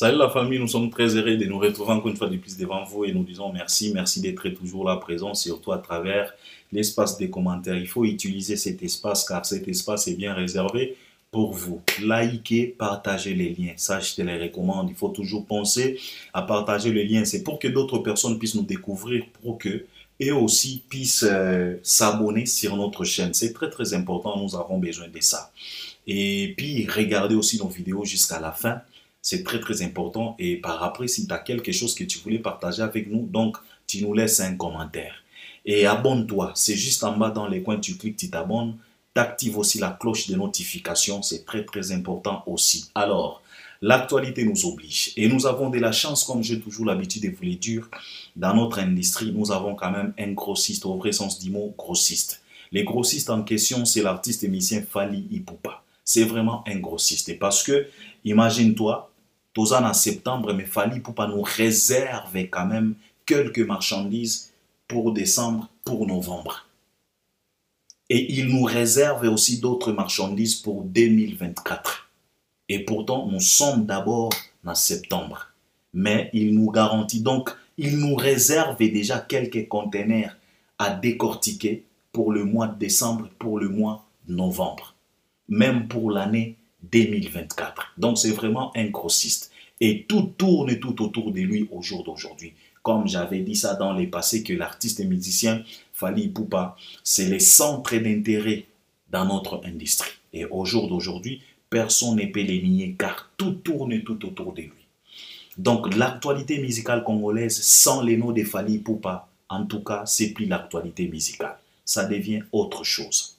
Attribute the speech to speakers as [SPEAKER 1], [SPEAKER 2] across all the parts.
[SPEAKER 1] Salut la famille, nous sommes très heureux de nous retrouver encore une fois de plus devant vous et nous disons merci, merci d'être toujours là présent, surtout à travers l'espace des commentaires. Il faut utiliser cet espace car cet espace est bien réservé pour vous. Likez, partagez les liens, ça je te les recommande. Il faut toujours penser à partager les liens, c'est pour que d'autres personnes puissent nous découvrir, pour que et aussi puissent s'abonner sur notre chaîne. C'est très très important, nous avons besoin de ça. Et puis regardez aussi nos vidéos jusqu'à la fin. C'est très très important. Et par après, si tu as quelque chose que tu voulais partager avec nous, donc tu nous laisses un commentaire. Et abonne-toi. C'est juste en bas dans les coins, tu cliques, tu t'abonnes. Tu actives aussi la cloche de notification. C'est très très important aussi. Alors, l'actualité nous oblige. Et nous avons de la chance, comme j'ai toujours l'habitude de vous le dire, dans notre industrie, nous avons quand même un grossiste, au vrai sens du mot, grossiste. Les grossistes en question, c'est l'artiste et musicien Fally Ipupa. C'est vraiment un grossiste. Et parce que, imagine-toi, tous en septembre, mais Fally Ipupa nous réserve quand même quelques marchandises pour décembre, pour novembre. Et il nous réserve aussi d'autres marchandises pour 2024. Et pourtant, nous sommes d'abord en septembre. Mais il nous garantit donc, il nous réserve déjà quelques conteneurs à décortiquer pour le mois de décembre, pour le mois de novembre. Même pour l'année 2024. Donc c'est vraiment un grossiste. Et tout tourne tout autour de lui au jour d'aujourd'hui. Comme j'avais dit ça dans le passé, que l'artiste et musicien Fally Ipupa, c'est le centre d'intérêt dans notre industrie. Et au jour d'aujourd'hui, personne ne peut les nier car tout tourne tout autour de lui. Donc l'actualité musicale congolaise sans les noms de Fally Ipupa, en tout cas, c'est plus l'actualité musicale. Ça devient autre chose.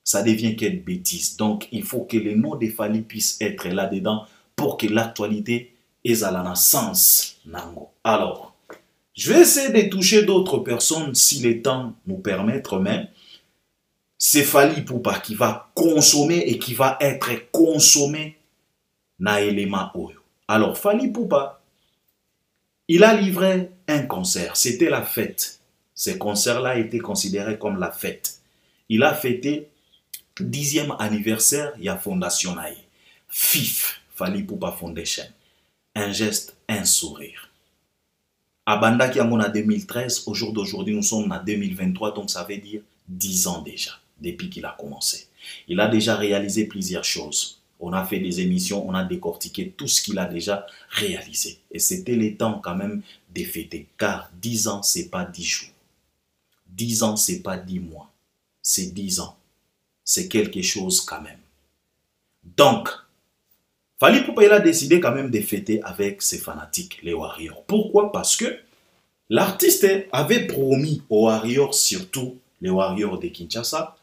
[SPEAKER 1] Ça devient quelle bêtise. Donc, il faut que les noms de Fally puissent être là-dedans pour que l'actualité ait à la naissance. Alors, je vais essayer de toucher d'autres personnes si le temps nous permet, mais c'est Fally Ipupa qui va consommer et qui va être consommé na élément oyo. Alors, Fally Ipupa, il a livré un concert. C'était la fête. Ce concert-là a été considéré comme la fête. Il a fêté 10e anniversaire, il y a Fondation Naï. FIF, Fally Ipupa Foundation. Un geste, un sourire. À Bandaki en 2013, au jour d'aujourd'hui, nous sommes en 2023, donc ça veut dire 10 ans déjà, depuis qu'il a commencé. Il a déjà réalisé plusieurs choses. On a fait des émissions, on a décortiqué tout ce qu'il a déjà réalisé. Et c'était le temps quand même de fêter, car 10 ans, ce n'est pas 10 jours. 10 ans, ce n'est pas 10 mois. C'est 10 ans. C'est quelque chose quand même. Donc, Fally Ipupa il a décidé quand même de fêter avec ses fanatiques, les Warriors. Pourquoi? Parce que l'artiste avait promis aux Warriors, surtout les Warriors de Kinshasa,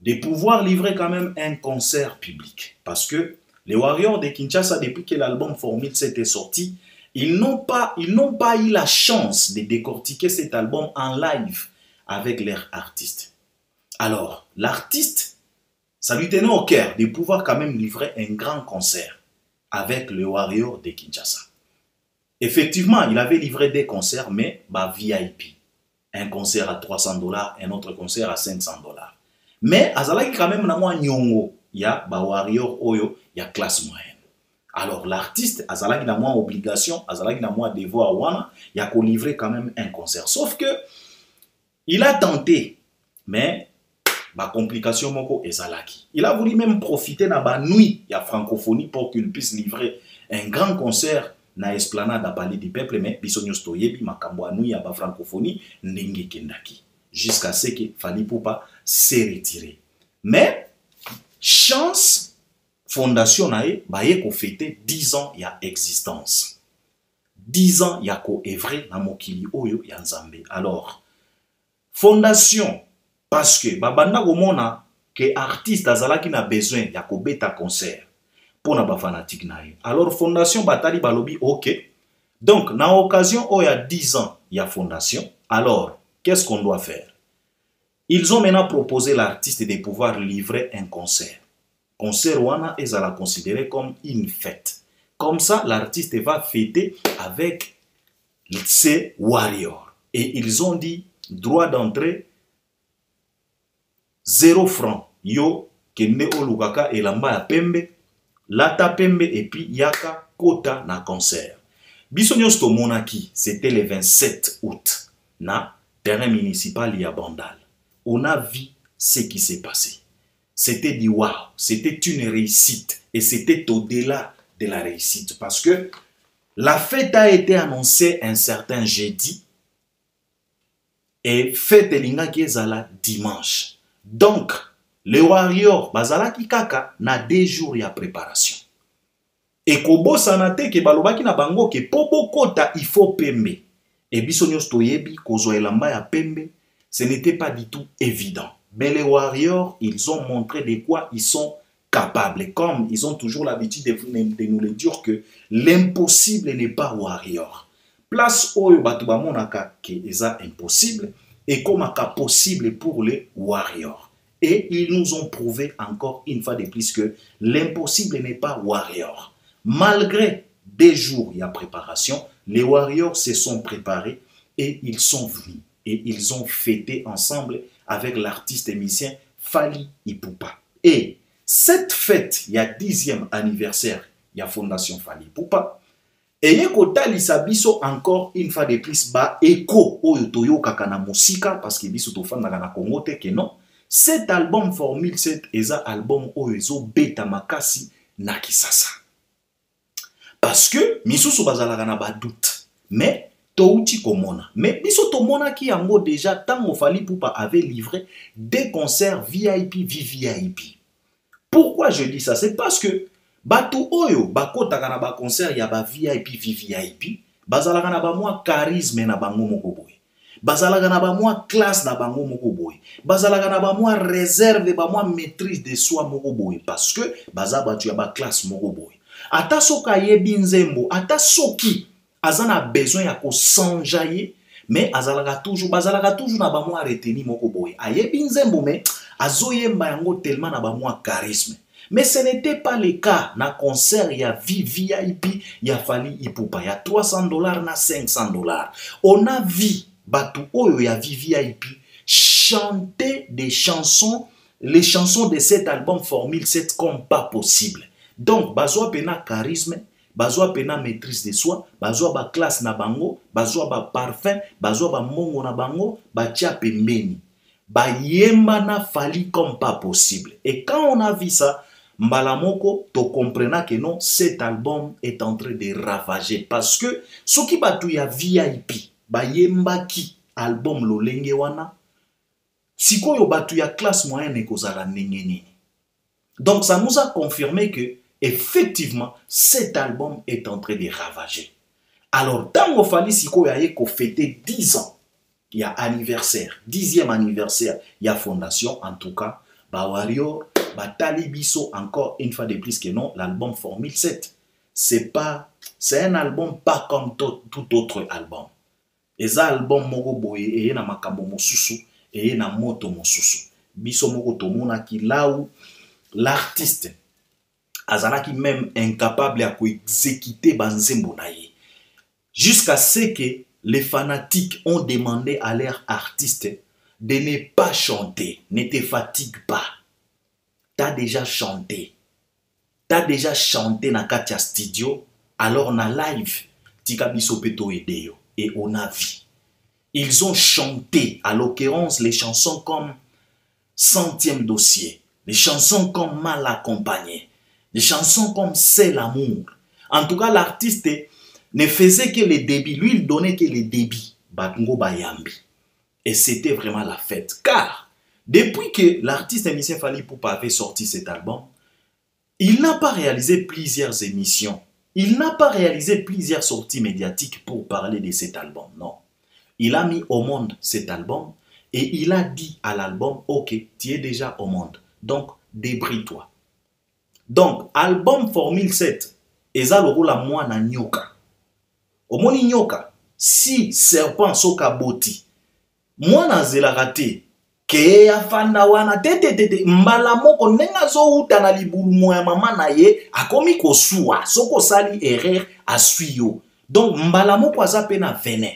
[SPEAKER 1] de pouvoir livrer quand même un concert public. Parce que les Warriors de Kinshasa, depuis que l'album Formule s'était sorti, ils n'ont pas eu la chance de décortiquer cet album en live avec leurs artistes. Alors, l'artiste, ça lui tenait au cœur de pouvoir quand même livrer un grand concert avec le Warrior de Kinshasa. Effectivement, il avait livré des concerts, mais VIP. Un concert à 300 $, un autre concert à 500 $. Mais, azalaki quand même na mwa nyongo, il y a Warrior Oyo, il y a classe moyenne. Alors, l'artiste, azalaki na mwa obligation, azalaki na mwa devoir wana, il y a qu'on livrer quand même un concert. Sauf que, il a tenté, mais complication moko ezalaki. Il a voulu même profiter na ba nuit ya francophonie pour qu'il puisse livrer un grand concert na esplanade à Palais du Peuple, mais biso nyos toyebi makambo ya nuit ya ba francophonie ndenge kendaki. Jusqu'à ce que Fally Ipupa s'est retiré. Mais chance fondation nae baye ko fêter 10 ans ya existence. 10 ans ya ko evre na mokili oyo ya Nzambe. Alors fondation parce que babanda komona que artiste azalaki na besoin ya kobeta concert pour na ba fanatique nae. Alors fondation batali balobi OK. Donc na occasion il y a 10 ans il y a fondation. Alors qu'est-ce qu'on doit faire? Ils ont maintenant proposé l'artiste de pouvoir livrer un concert. Concert wana ezala considéré comme une fête. Comme ça l'artiste va fêter avec ses warriors. Et ils ont dit droit d'entrée 0 francs. Yo kende olukaka elamba ya pembe, lata pembe et puis yaka kota na concert. Biso nyonso tomonaki, c'était le 27 août na terrain municipal ya Bandal. On a vu ce qui s'est passé. C'était du wow, c'était une réussite et c'était au-delà de la réussite parce que la fête a été annoncée un certain jeudi et fête elingaki ezala dimanche. Donc, les Warriors bazalaki kaka na 2 jours ya préparation. Et kobosana te ke balobaki na bango ke pobo kota il faut pembe. Et biso nyonso toyebi kozwa elamba ya pembe, ce n'était pas du tout évident. Mais les Warriors, ils ont montré de quoi ils sont capables. Et comme ils ont toujours l'habitude de nous le dire que l'impossible n'est pas Warrior. Place oyo batu bamonaka ke eza impossible et comme aka possible pour les Warriors. Et ils nous ont prouvé encore une fois de plus que l'impossible n'est pas Warrior. Malgré 2 jours de préparation, les Warriors se sont préparés et ils sont venus. Et ils ont fêté ensemble avec l'artiste et musicien Fally Ipupa. Et cette fête, il y a 10e anniversaire, il y a Fondation Fally Ipupa. Et il y a encore une fois de plus, écho au Toyo Kakana Musika, parce que biso to fan na Congo te que non. Cet album Formule 7 est un album Oezo Beta Makasi Nakisasa. Parce que misusu bazalaka na ba doute. Mais touti komona. Mais biso to mona ki yango déjà tango Fally Ipupa avait livré des concerts VIP VVIP. Pourquoi je dis ça? C'est parce que batu oyo bakotaka na ba concert ya ba VIP VVIP, bazalaka na ba mwa charisme na bango moko boye. Bazalaka na ba mwa classe na bango moko boye. Bazalaka na ba mwa réserve ba mwa maîtrise de soi moko boye parce que baza batu ya ba classe moko boye. Ata soka yebi nzembo, ata soki azana besoin ya ko s'enjailler, mais bazalaka toujours na ba mwa reteni moko boye. Ayebi nzembo mais azoyemba yango tellement na ba mwa charisme. Mais ce n'était pas le cas na concert ya VIP ya Fally Ipupa ya $300 na $500. On a vu batu oyo ya VIP chanter des chansons, les chansons de cet album Formule 7 comme pas possible. Donc, bazwa pena charisme, bazwa pena maîtrise de soi, bazwa ba classe na bango, bazwa ba parfum, bazwa ba mongo na bango, ba tia pembeni. Ba yemba na Fally comme pas possible. Et quand on a vu ça, Mbalamoko, to comprena que non, cet album est en train de ravager. Parce que, ce qui batu ya VIP, ba yemba ki album lo lenge wana, sikoyo batu ya classe moyenne kozala nengeni. Donc, ça nous a confirmé que effectivement, cet album est en train de ravager. Alors, dans Fally Sikoyo aye ko fêter 10 ans, il y a anniversaire, 10e anniversaire, il y a fondation, en tout cas, ba Warrior, ba Talibiso, encore une fois de plus que non, l'album Formule 7. C'est un album pas comme tout autre album. Et ça, album moko boye, et na makambo mosusu, et na moto mosusu. Biso moko tomona ki là où l'artiste azalaki même incapable à exécuter banzembo naye. Jusqu'à ce que les fanatiques ont demandé à leur artiste de ne pas chanter. Ne te fatigue pas. T'as déjà chanté. T'as déjà chanté na katia studio. Alors na live, tika biso peto edeyo. Et on a vu. Ils ont chanté, à l'occurrence, les chansons comme 100e dossier. Les chansons comme Mal accompagné. Des chansons comme C'est l'amour. En tout cas, l'artiste ne faisait que les débits. Lui, il donnait que les débits. Batungo Bayambi. Et c'était vraiment la fête. Car, depuis que l'artiste et musicien Fally Ipupa avait sorti cet album, il n'a pas réalisé plusieurs émissions. Il n'a pas réalisé plusieurs sorties médiatiques pour parler de cet album. Non. Il a mis au monde cet album et il a dit à l'album, ok, tu es déjà au monde. Donc, débrouille-toi. Donc, album Formule 7, eza lokola mwana nyoka. Omoni nyoka, si serpent soka boti, mwana zelaka te, ke ya fanda wana te, mbala moko nenga zo uta na libulu moya mama na ye, akomi kosuwa, soko sali erreur asui yo. Donc, mbala moko aza pe na venin.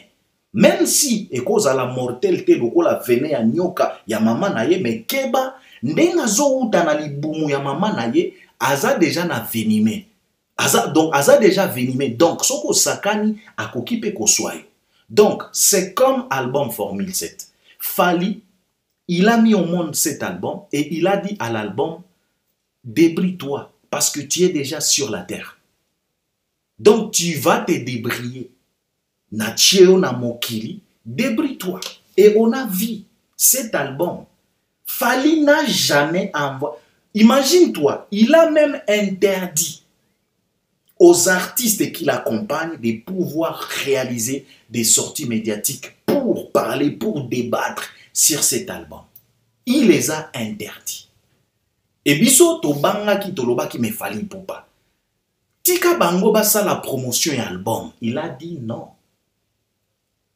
[SPEAKER 1] Même si ekozala mortel te lokola venin ya nyoka ya mama na ye, me keba, nenga zo uta na libumu ya mama na ye, aza déjà na venimé.
[SPEAKER 2] Donc, Aza déjà venimé. Donc, Soko Sakani a kokipe Koswayo. Donc, c'est comme album Formule 7. Fali, il a mis au monde cet album et il a dit à l'album, débrouille-toi parce que tu es déjà sur la terre. Donc, tu vas te débrouiller. Na Chieo na Mokili, débrouille-toi. Et on a vu cet album. Fali n'a jamais envoyé. Imagine-toi, il a même interdit aux artistes qui l'accompagnent de pouvoir réaliser des sorties médiatiques pour parler, pour débattre sur cet album. Il les a interdits. Et biso to banga ki toloba ki me fali poupa. Tika bango basa la promotion et album. Il a dit non.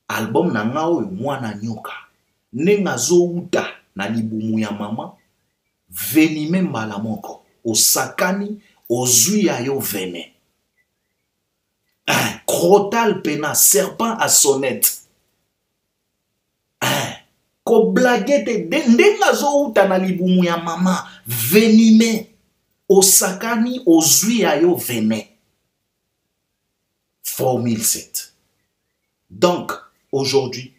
[SPEAKER 2] Album na nga oyo mwana nyoka. Nenga zo uta na libumu ya mama. Venime mbala moko. Osakani ozui ya yo vene. Crotal pena, serpent à sonnette. Ko blagete ndenga zo uta na libumu ya mama. Venime. Osakani ozui ya yo vene. Formule 7. Donc, aujourd'hui,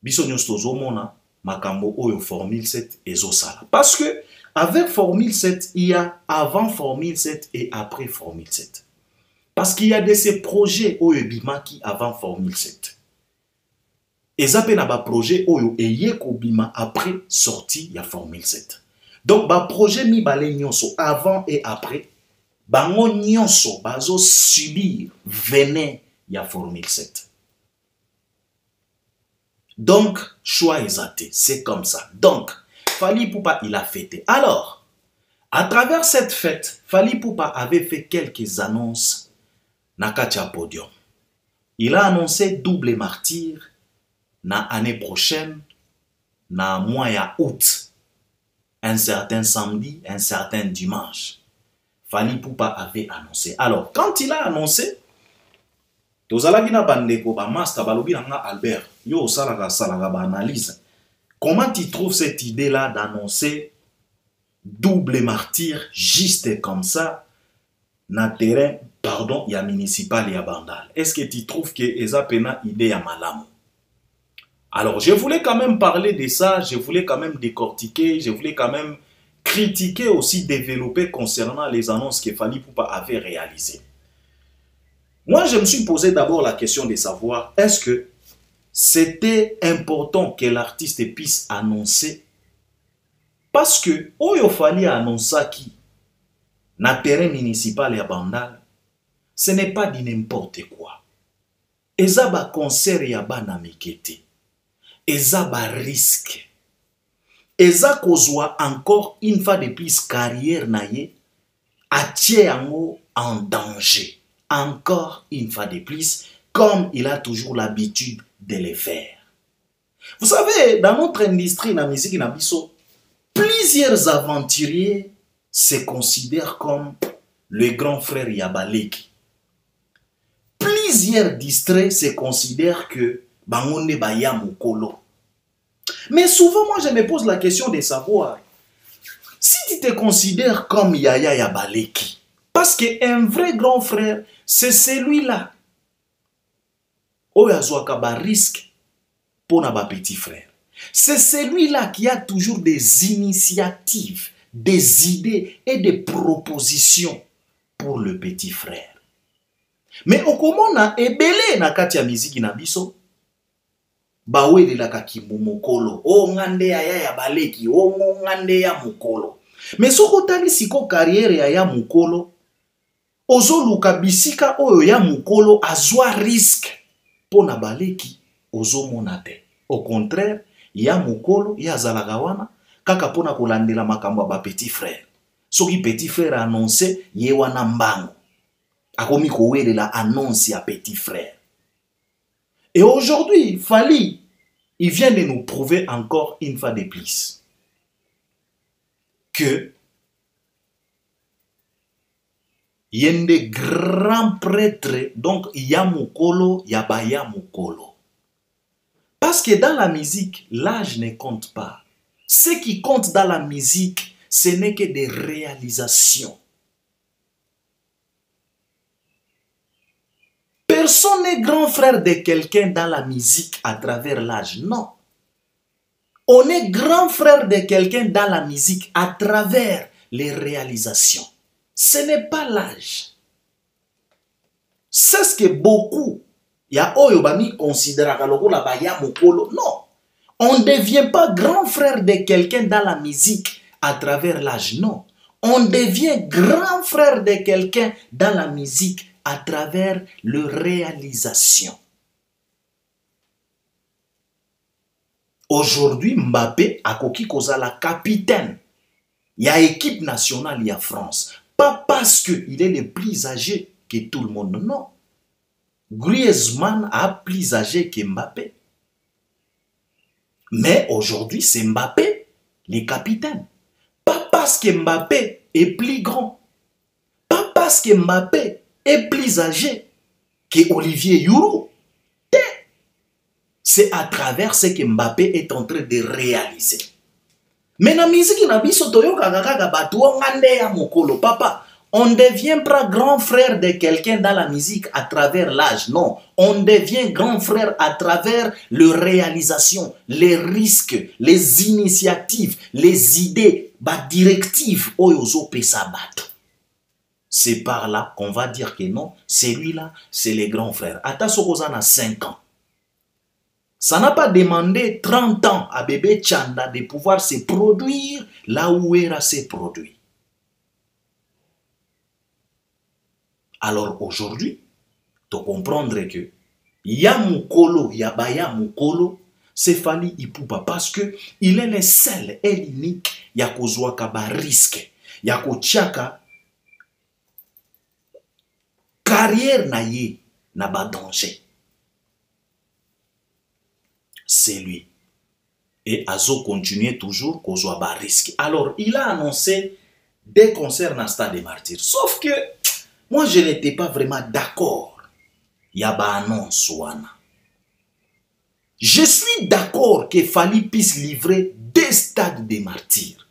[SPEAKER 2] biso nyos tozo mona makambo oyo Formule 7 ezosala. Parce que avec Formule 7, il y a avant Formule 7 et après Formule 7. Parce qu'il y a de ces projets oyo bimaki avant Formule 7. Eza pe na ba projet oyo eye ko bima après sortie ya Formule 7. Donc ba projet mi balé nyonso avant et après bango nyonso bazo subir venin ya Formule 7. Donc, choix exaté, c'est comme ça. Donc, Fally Ipupa, il a fêté. Alors, à travers cette fête, Fally Ipupa avait fait quelques annonces na Katia Podium. Il a annoncé double martyr na année prochaine, na mois ya août. Un certain samedi, un certain dimanche. Fally Ipupa avait annoncé. Alors, quand il a annoncé, Tozalabina bandeko ba master balobi nga Albert yo salaka ba analyse. Comment tu trouves cette idée là d'annoncer double martyr juste comme ça na terrain pardon ya municipal ya Bandal? Est-ce que tu trouves que eza pena idée ya malamu? Alors je voulais quand même parler de ça, je voulais quand même décortiquer, je voulais quand même critiquer aussi développer concernant les annonces que Fally Ipupa avait réalisées. Moi, je me suis posé d'abord la question de savoir, est-ce que c'était important que l'artiste puisse annoncer? Parce que, Oyo Fally a annoncé qui, na terrain municipal ya Bandal, ce n'est pas du n'importe quoi. Eza ba concert ya bana mikete. Eza ba risque. Eza kozwa encore une fois de plus carrière na ye, atie yango en danger. Encore une fois de plus, comme il a toujours l'habitude de le faire. Vous savez, dans notre industrie, la musique nabiso, plusieurs aventuriers se considèrent comme le grand frère Yabaleki. Plusieurs distraits se considèrent que Bangonde Baya Mukolo. Mais souvent, moi, je me pose la question de savoir, si tu te considères comme Yaya Yabaleki, parce qu'un vrai grand frère, c'est celui-là. Oyazwaka ba risque pour na petit frère. C'est celui-là qui a toujours des initiatives, des idées et des propositions pour le petit frère. Mais okomona ebele na kati ya miziki na biso bawele la kakimbu mokolo. O ngande ya baleki, o ngande ya mokolo. Mais soko tali siko carrière ya mokolo, ozo luka bisika oyo ya mukolo azwa risque pona baleki ozo monate. Au contraire, ya mukolo ya zalagawana kaka pona kolandela makambo ba petit frère. Soki petit frère a annoncé ye wana mbango. Akomi kowele la annonce ya petit frère. Et aujourd'hui, Fally, il vient de nous prouver encore une fois de plus que il y a des grands prêtres, donc il y a Mukolo, il y a Baya Mukolo. Parce que dans la musique, l'âge ne compte pas. Ce qui compte dans la musique, ce n'est que des réalisations. Personne n'est grand frère de quelqu'un dans la musique à travers l'âge. Non. On est grand frère de quelqu'un dans la musique à travers les réalisations. Ce n'est pas l'âge. C'est ce que beaucoup, il y a Oyobami considère non. On ne devient pas grand frère de quelqu'un dans la musique à travers l'âge. Non. On devient grand frère de quelqu'un dans la musique à travers leur réalisation. Aujourd'hui, Mbappé a koki kozala capitaine. Il y a équipe nationale, il y a France. Pas parce qu'il est le plus âgé que tout le monde, non. Griezmann a plus âgé que Mbappé. Mais aujourd'hui, c'est Mbappé, le capitaine. Pas parce que Mbappé est plus grand. Pas parce que Mbappé est plus âgé que Olivier Giroud. C'est à travers ce que Mbappé est en train de réaliser. Mais dans la musique, papa, on ne devient pas grand frère de quelqu'un dans la musique à travers l'âge. Non, on devient grand frère à travers les réalisations, les risques, les initiatives, les idées, les directives. C'est par là qu'on va dire que non, celui-là, c'est le grand frère. Ata Sokozana a 5 ans. Ça n'a pas demandé 30 ans à bébé Tchanda de pouvoir se produire là où Era s'est produit. Alors aujourd'hui, tu comprendre que ya mukolo, ya baya mukolo, c'est Fally Ipupa parce que il est le seul et l'unique ya kozwaka ba risque, ya kotiaka carrière na ye na ba danger. C'est lui. Et Azo continue toujours kozwa ba risque. Alors, il a annoncé des concerts dans le Stade des Martyrs. Sauf que moi, je n'étais pas vraiment d'accord. Il y a ba annonce wana. Je suis d'accord que Fally puisse livrer des Stades des Martyrs.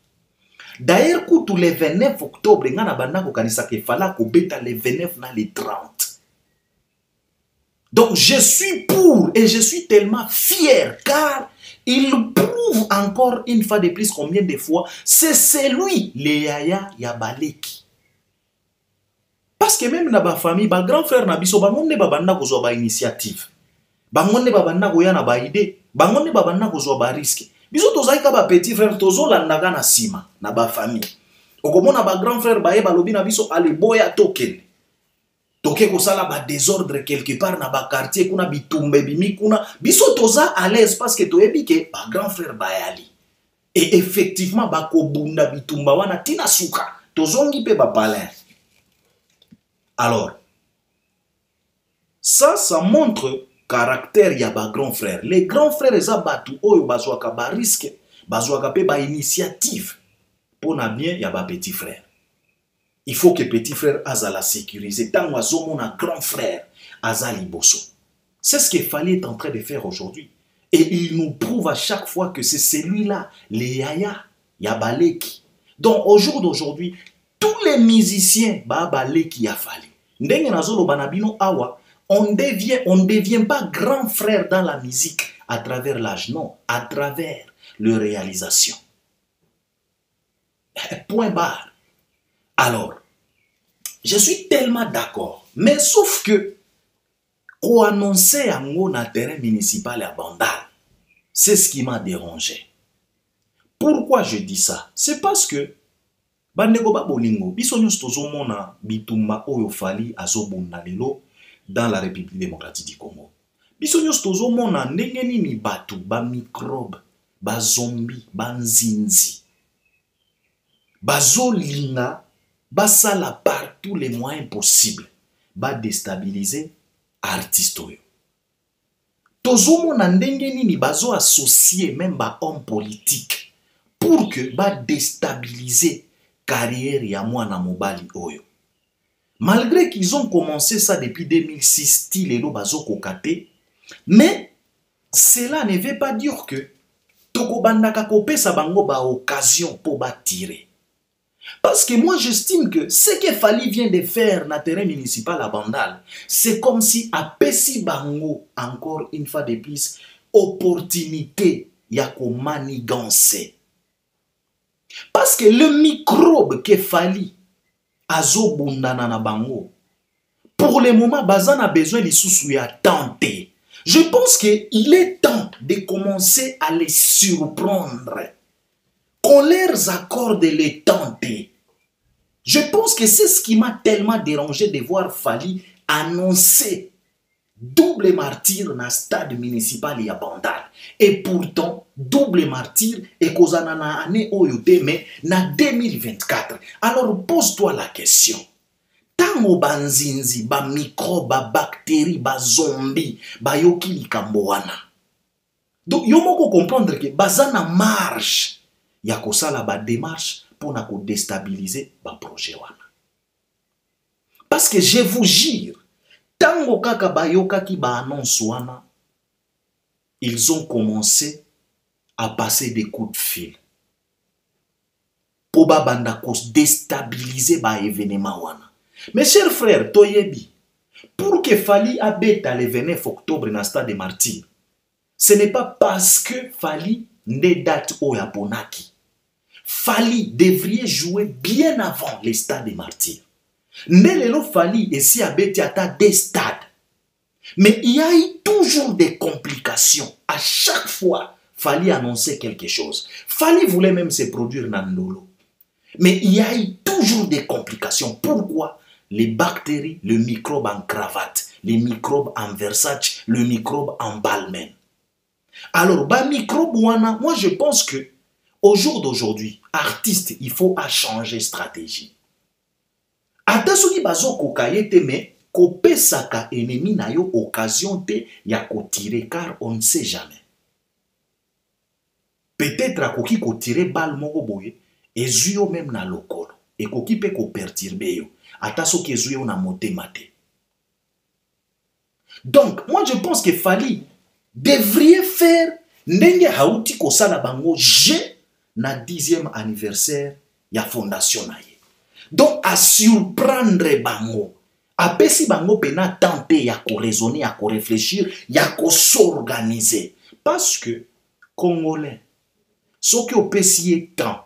[SPEAKER 2] D'ailleurs, tous les 29 octobre, il y a les 29 dans les 30. Donc, je suis pour et je suis tellement fier car il prouve encore une fois de plus combien de fois c'est celui, le Yaya Yabaleki. Parce que même dans ma famille, ma grand frère Nabiso, bangonne babanda kozwa ba initiative. Bangonne babanda koya na ba idée, bangonne babanda kozwa ba risque. Biso tozaika ba petit frère tozo landaga na sima na ba famille. Okomona ba grand frère baye balobi na biso ale boya token. Toke kosala ba désordre quelque part na ba quartier kuna bitumbe bimi kuna biso toza à l'aise parce que toyebi ke ba grand frère bayali. Et effectivement ba kobunda bitumba wana tina suka tozongi pe ba palin. Alors ça montre caractère ya ba grand frère. Les grands frères eza batu oyo bazwaka ba risque, bazwaka pe ba initiative pour na bien ya ba petit frère. Il faut que petit frère azala sécurisé. Tant mon grand frère azali bosso. C'est ce que Fally est en train de faire aujourd'hui. Et il nous prouve à chaque fois que c'est celui-là, le Yaya Yabaleki. Donc au jour d'aujourd'hui, tous les musiciens Babaleki ya Fally. Ndenge nazolo banabino awa, on ne devient pas grand frère dans la musique à travers l'âge, non, à travers leur réalisation. Point barre. Alors, je suis tellement d'accord, mais sauf que qu'on annonçait à mon terrain municipal à Bandal, c'est ce qui m'a dérangé. Pourquoi je dis ça? C'est parce que bandeko ba bolingo biso nyos tozomona bitumba oyo Fally azobunda lelo dans la République démocratique du Congo. Biso nyos tozomona ndenge nini batu ba microbe, ba zombie, ba nzinzi bazolinga basala par tous les moyens possibles ba déstabiliser artiste oyo. Tozomona ndenge nini bazo associer même ba homme politique pour que ba déstabiliser carrière ya mwana mobali oyo. Malgré qu'ils ont commencé ça depuis 2006 style elo bazo kokate, mais cela ne veut pas dire que toko bandaka kopesa bango ba occasion pour ba tirer. Parce que moi, j'estime que ce que Fally vient de faire dans le terrain municipal à Bandal, c'est comme si à Pessi Bango, encore une fois de plus, opportunité ya ko manigancer. Parce que le microbe que Fally azo bundana na bango, pour le moment, Bazan a besoin de sous à tenter. Je pense qu'il est temps de commencer à les surprendre. Qu'on leur accorde les tenter. Je pense que c'est ce qui m'a tellement dérangé de voir Fally annoncer double martyr dans le stade municipal de Bandal. Et pourtant, double martyr est causé dans l'année mais en 2024. Alors pose-toi la question. Tango banzinzi, ba microbe, ba bactéries, ba zombies, ba yoki likambo wana. Donc, yo moko comprendre que bazana marge ya kosala ba démarche pour na ko déstabiliser ba projet wana. Parce que je vous jure, tango kaka ba yoka ki ba annonce wana, ils ont commencé à passer des coups de fil. Pour ba banda ko déstabiliser ba événement wana. Mes chers frères, Toyebi, pour que Fally abete le 29 octobre dans le stade de Martyrs, ce n'est pas parce que Fally n'est date au Yaponaki. Fally devrait jouer bien avant les stades de Martyrs. Nelelo Fally et si abete à des stades. Mais il y a eu toujours des complications. À chaque fois, Fally annonçait quelque chose. Fally voulait même se produire dans Ndolo. Mais il y a eu toujours des complications. Pourquoi? Les bactéries, le microbe en cravate, les microbes en Versace, le microbe en Balmain. Alors, bah microbe wana, moi je pense que au jour d'aujourd'hui, artiste, il faut à changer stratégie. Ata soki bazo kokayete mais kopesaka ennemi na yo occasion te ya ko tirer car on ne sait jamais. Peut-être akoki ko tirer balle moko boye ezuyo même na lokolo et koki pe ko perturber yo. Donc, moi je pense que Fally devrait faire ndenge hauti kosala bango j'ai na 10e anniversaire ya fondation na ye. Donc à surprendre bango, à pesi bango pena tenter ya ko raisonner, ya ko réfléchir, ya ko s'organiser parce que congolais soki opesi temps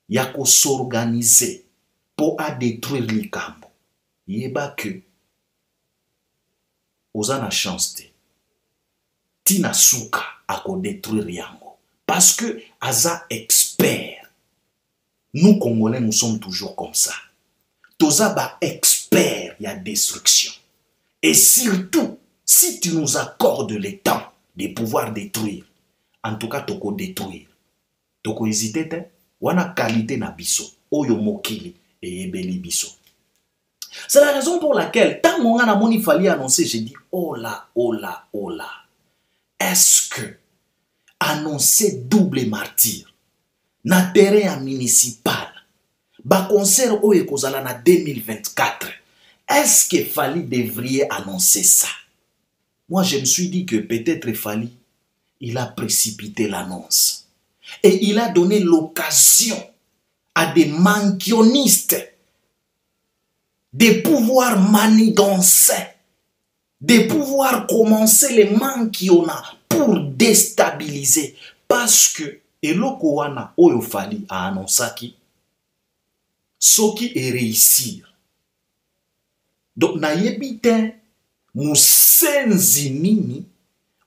[SPEAKER 2] ya ko s'organiser pour à détruire les camps. Yeba que ozana chance te. Tina souka à ko détruire yango. Parce que aza expert. Nous Congolais nous sommes toujours comme ça. Toza ba expert ya destruction. Et surtout, si tu nous accordes le temps de pouvoir détruire, en tout cas toko détruire. Toko hésiter te, wana qualité na biso, oyo mokili. Et Bisso. C'est la raison pour laquelle, tant qu'on a moni Fally annoncer, j'ai dit, oh là, oh là, oh là. Est-ce que annoncer double martyr, na terrain municipal, ba concert au Ekozala na 2024, est-ce que Fally devrait annoncer ça? Moi, je me suis dit que peut-être Fally, il a précipité l'annonce. Et il a donné l'occasion à des mankionistes de pouvoir manigancer, de pouvoir commencer les mankiona pour déstabiliser. Parce que eloko wana oyo Fally a annoncé soki et réussir. Donc na yebite musenzi nini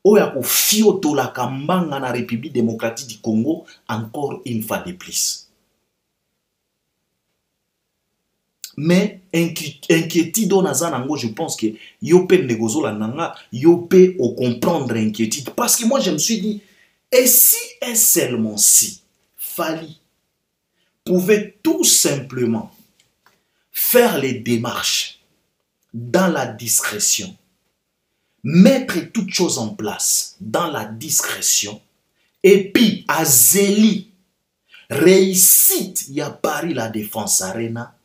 [SPEAKER 2] oya ko fioto la kambanga na République démocratique du Congo encore une fois de plus. Mais inquiétude je pense que yo pe negozola nanga yo pe au comprendre inquiétude parce que moi je me suis dit et si et seulement si Fally pouvait tout simplement faire les démarches dans la discrétion, mettre toutes choses en place dans la discrétion et puis à Zélie réussite il y a Paris la Défense Arena.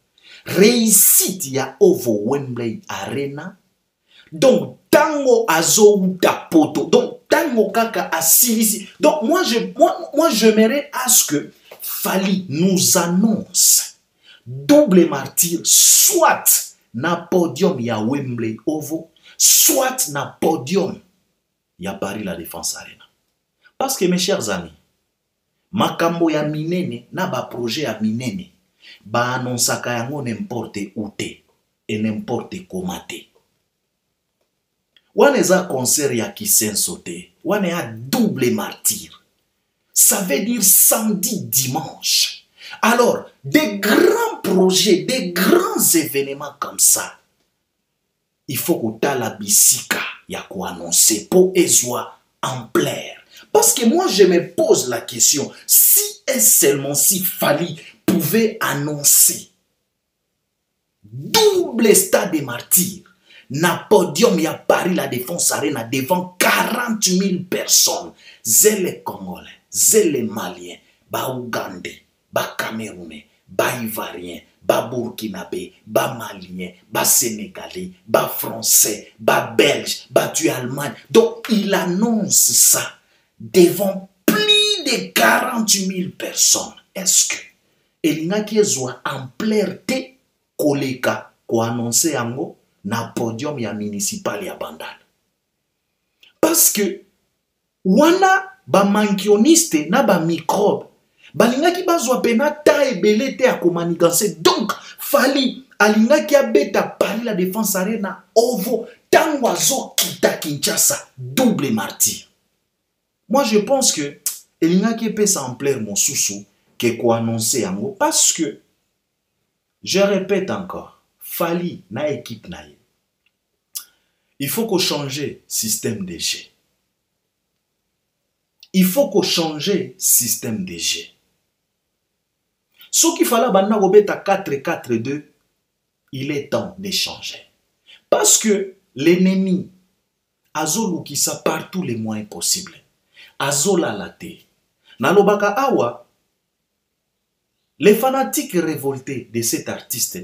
[SPEAKER 2] Réussite ya Ovo Wembley Arena. Donc tango azouta poto. Donc tango kaka asilisi. Donc moi j'aimerais à ce que Fally nous annonce double martyr soit na podium ya Wembley Ovo, soit na podium ya Paris La Défense Arena. Parce que mes chers amis, makambo ya minene na ba projet ya minene ba annonsaka yango n'importe où te et n'importe comment te. Wane za concert ya Kisenso te, wane ya double martyr. Ça veut dire samedi, dimanche. Alors, des grands projets, des grands événements comme ça, il faut que tu aies la bisika, il y a quoi annoncer pour ezwa en plaire. Parce que moi, je me pose la question, si et seulement si Fally pouvait annoncer double stade des martyrs, na podium ya Paris La Défense Arena devant 40 000 personnes, c'est les Congolais, c'est les Maliens, ba Ougandais, ba Camerounais, ba Ivoiriens, ba Burkinabé, ba Maliens, ba Sénégalais, ba Français, ba Belges, ba Allemagne. Donc il annonce ça devant plus de 40 000 personnes. Est-ce que il n'a qui soit en clarté koleka ko annoncer yango na podium ya municipal ya Bandal? Parce que wana ba mankioniste na ba microbe balingaki bazwa pena ta ebele te akomaniganse. Donc Fally alingaki abeta Paris La Défense Arena Ovo tango azo kita Kinshasa double martyr. Moi je pense que elingaki pesa en plaire mon sousou que ko annoncer yango parce que je répète encore, Fally na équipe na ye. Il faut qu'on change système de jeu. Il faut qu'on change système de jeu. Ce qu'il fallait bana robeta 4-4-2, il est temps de changer. Parce que l'ennemi azolu qui sa par tous les moyens possibles. Azola late. Nalobaka awa, les fanatiques révoltés de cet artiste,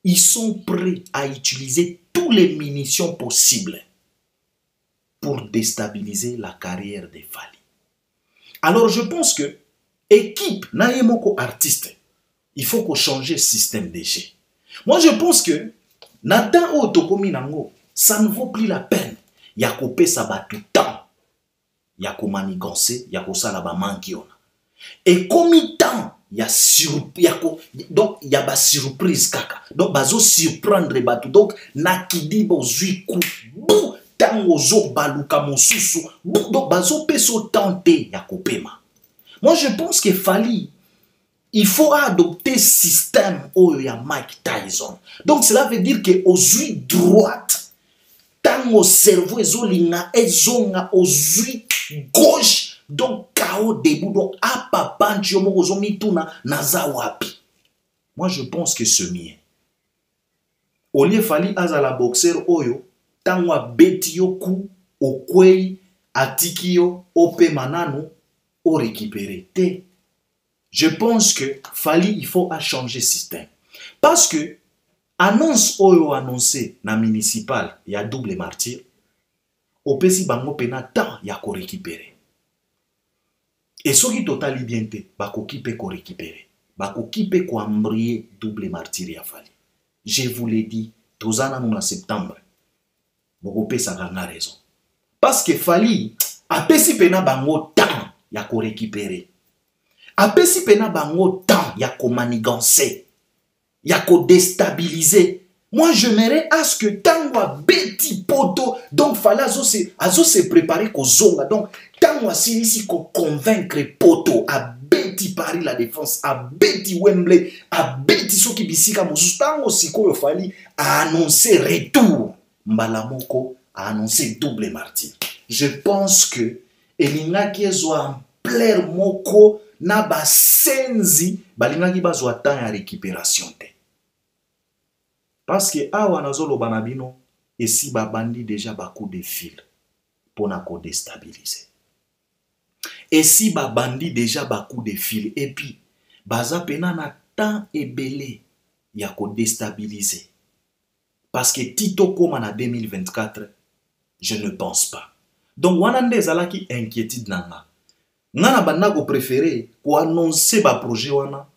[SPEAKER 2] ils sont prêts à utiliser tous les munitions possibles pour déstabiliser la carrière de Fally. Alors je pense que équipe naemoko artiste, il faut qu'on change le système de jeu. Moi je pense que Nathan Otokomi nango, ça ne vaut plus la peine. Ya kopé ça va tout temps. Ya ko manigancer, ya ko sala ba mankiona. Et comme temps donc il y a ba surprise kaka. Donc bazo surprendre batu. Donc nakidi bozui ku bou tango zo baluka mosusu. Donc bazo peso tenter ya kopema. Moi je pense que Fally, il faut adopter système où il y a Mike Tyson. Donc cela veut dire que aujourd'hui droite tango cerveau ezolinga ezonga aujourd'hui gauche. Donc, chaos debout, donc, moi, je pense que ce mien. Au lieu Fally azala boxer oyo, tangwa beti yo ku, okwei, atiki yo, ope manano, o récupérer. Je pense que Fally, il faut changer système. Parce que, annonce oyo annoncé na municipal, il y a double martyr, opesi bango pena temps, il y a ko récupérer. Et ce qui totali bien te, bako kipe ko récupérer. Bako kipe ko embrayer double martyr ya Fally. Je vous l'ai dit, tozana nous en septembre. Boko pesa ganga raison. Parce que Fally, apesi pena bango temps, ya ko récupérer. Apesi pena bango temps, ya ko manigancer. Ya ko déstabiliser. Moi, j'aimerais à ce que Tangwa beti poto, donc Fally azo se préparer ko zonga. Donc, Tangwa silisi ko convaincre poto a beti Paris La Défense, a beti Wembley, a beti soki bisika mosusu. Tango sikoyo Fally a annoncé retour. Mbalamoko a annoncé double martyr. Je pense que elingaki ezwa plaire moko na ba senzi balingaki bazwa temps ya récupération te. Parce que awa nazolo banabino et si babandi déjà bakou de fil pour na ko déstabiliser. Et si babandi déjà bakou de fil et puis baza pena na temps ebele ya ko déstabiliser. Parce que Tito koma na 2024, je ne pense pas. Donc wanande zalaki inquiétude nanga. Ngana banda ko préférer ko annoncer ba projet wana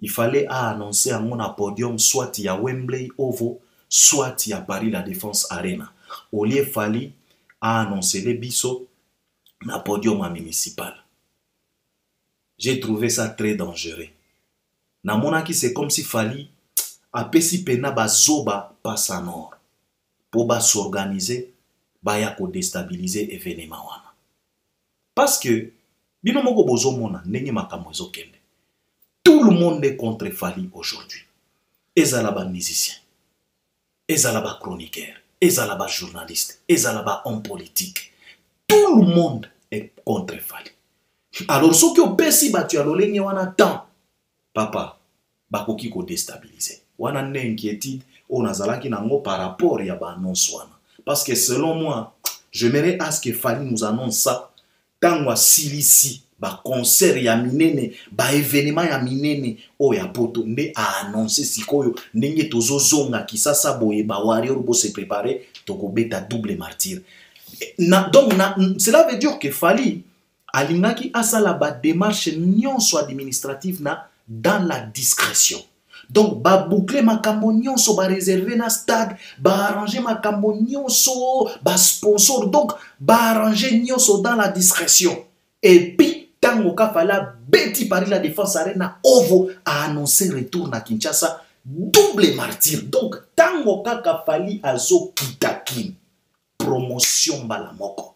[SPEAKER 2] il fallait annoncer à mon podium soit il y a Wembley Ovo, soit il y a Paris La Défense Arena. Au lieu fallait annoncer les biseaux na podium municipal. J'ai trouvé ça très dangereux. Na monaki c'est comme si fallait apesi pena bazoba passe en or pour s'organiser baya ko déstabiliser événement wana. Parce que bino moko bozo mona ndenge makambo ezokende. Tout le monde est contre Fally aujourd'hui. Ezala ba musicien, ezala ba chroniqueur, ezala ba journaliste, ezala ba homme politique. Tout le monde est contre Fally. Alors ceux qui ont pesi batu alolenge wana temps, papa, bakoki ko déstabiliser. Wana ne inquiétude on azalaki nango par rapport ya ba annonce wana. Parce que selon moi, j'aimerais à ce que Fally nous annonce ça tant wa silisi ba concert ya minene, ba événement ya minene o ya poto nde a annoncer sikoyo ndenge tozozonga kisasa boye ba warrior bo se préparer tokobeta double martyr. Donc cela veut dire que Fally alingaki asala ba démarche nyonso administrative na dans la discrétion. Donc ba boucler makambo nyonso ba réserver na stade, ba arranger makambo nyonso, ba sponsor, donc ba arranger nyonso dans la discrétion. Et puis tango ka fala beti Paris La Défense Arena Ovo a annoncé retour na Kinshasa double martyr. Donc tango ka Fally azo kitaki promotion balamoko.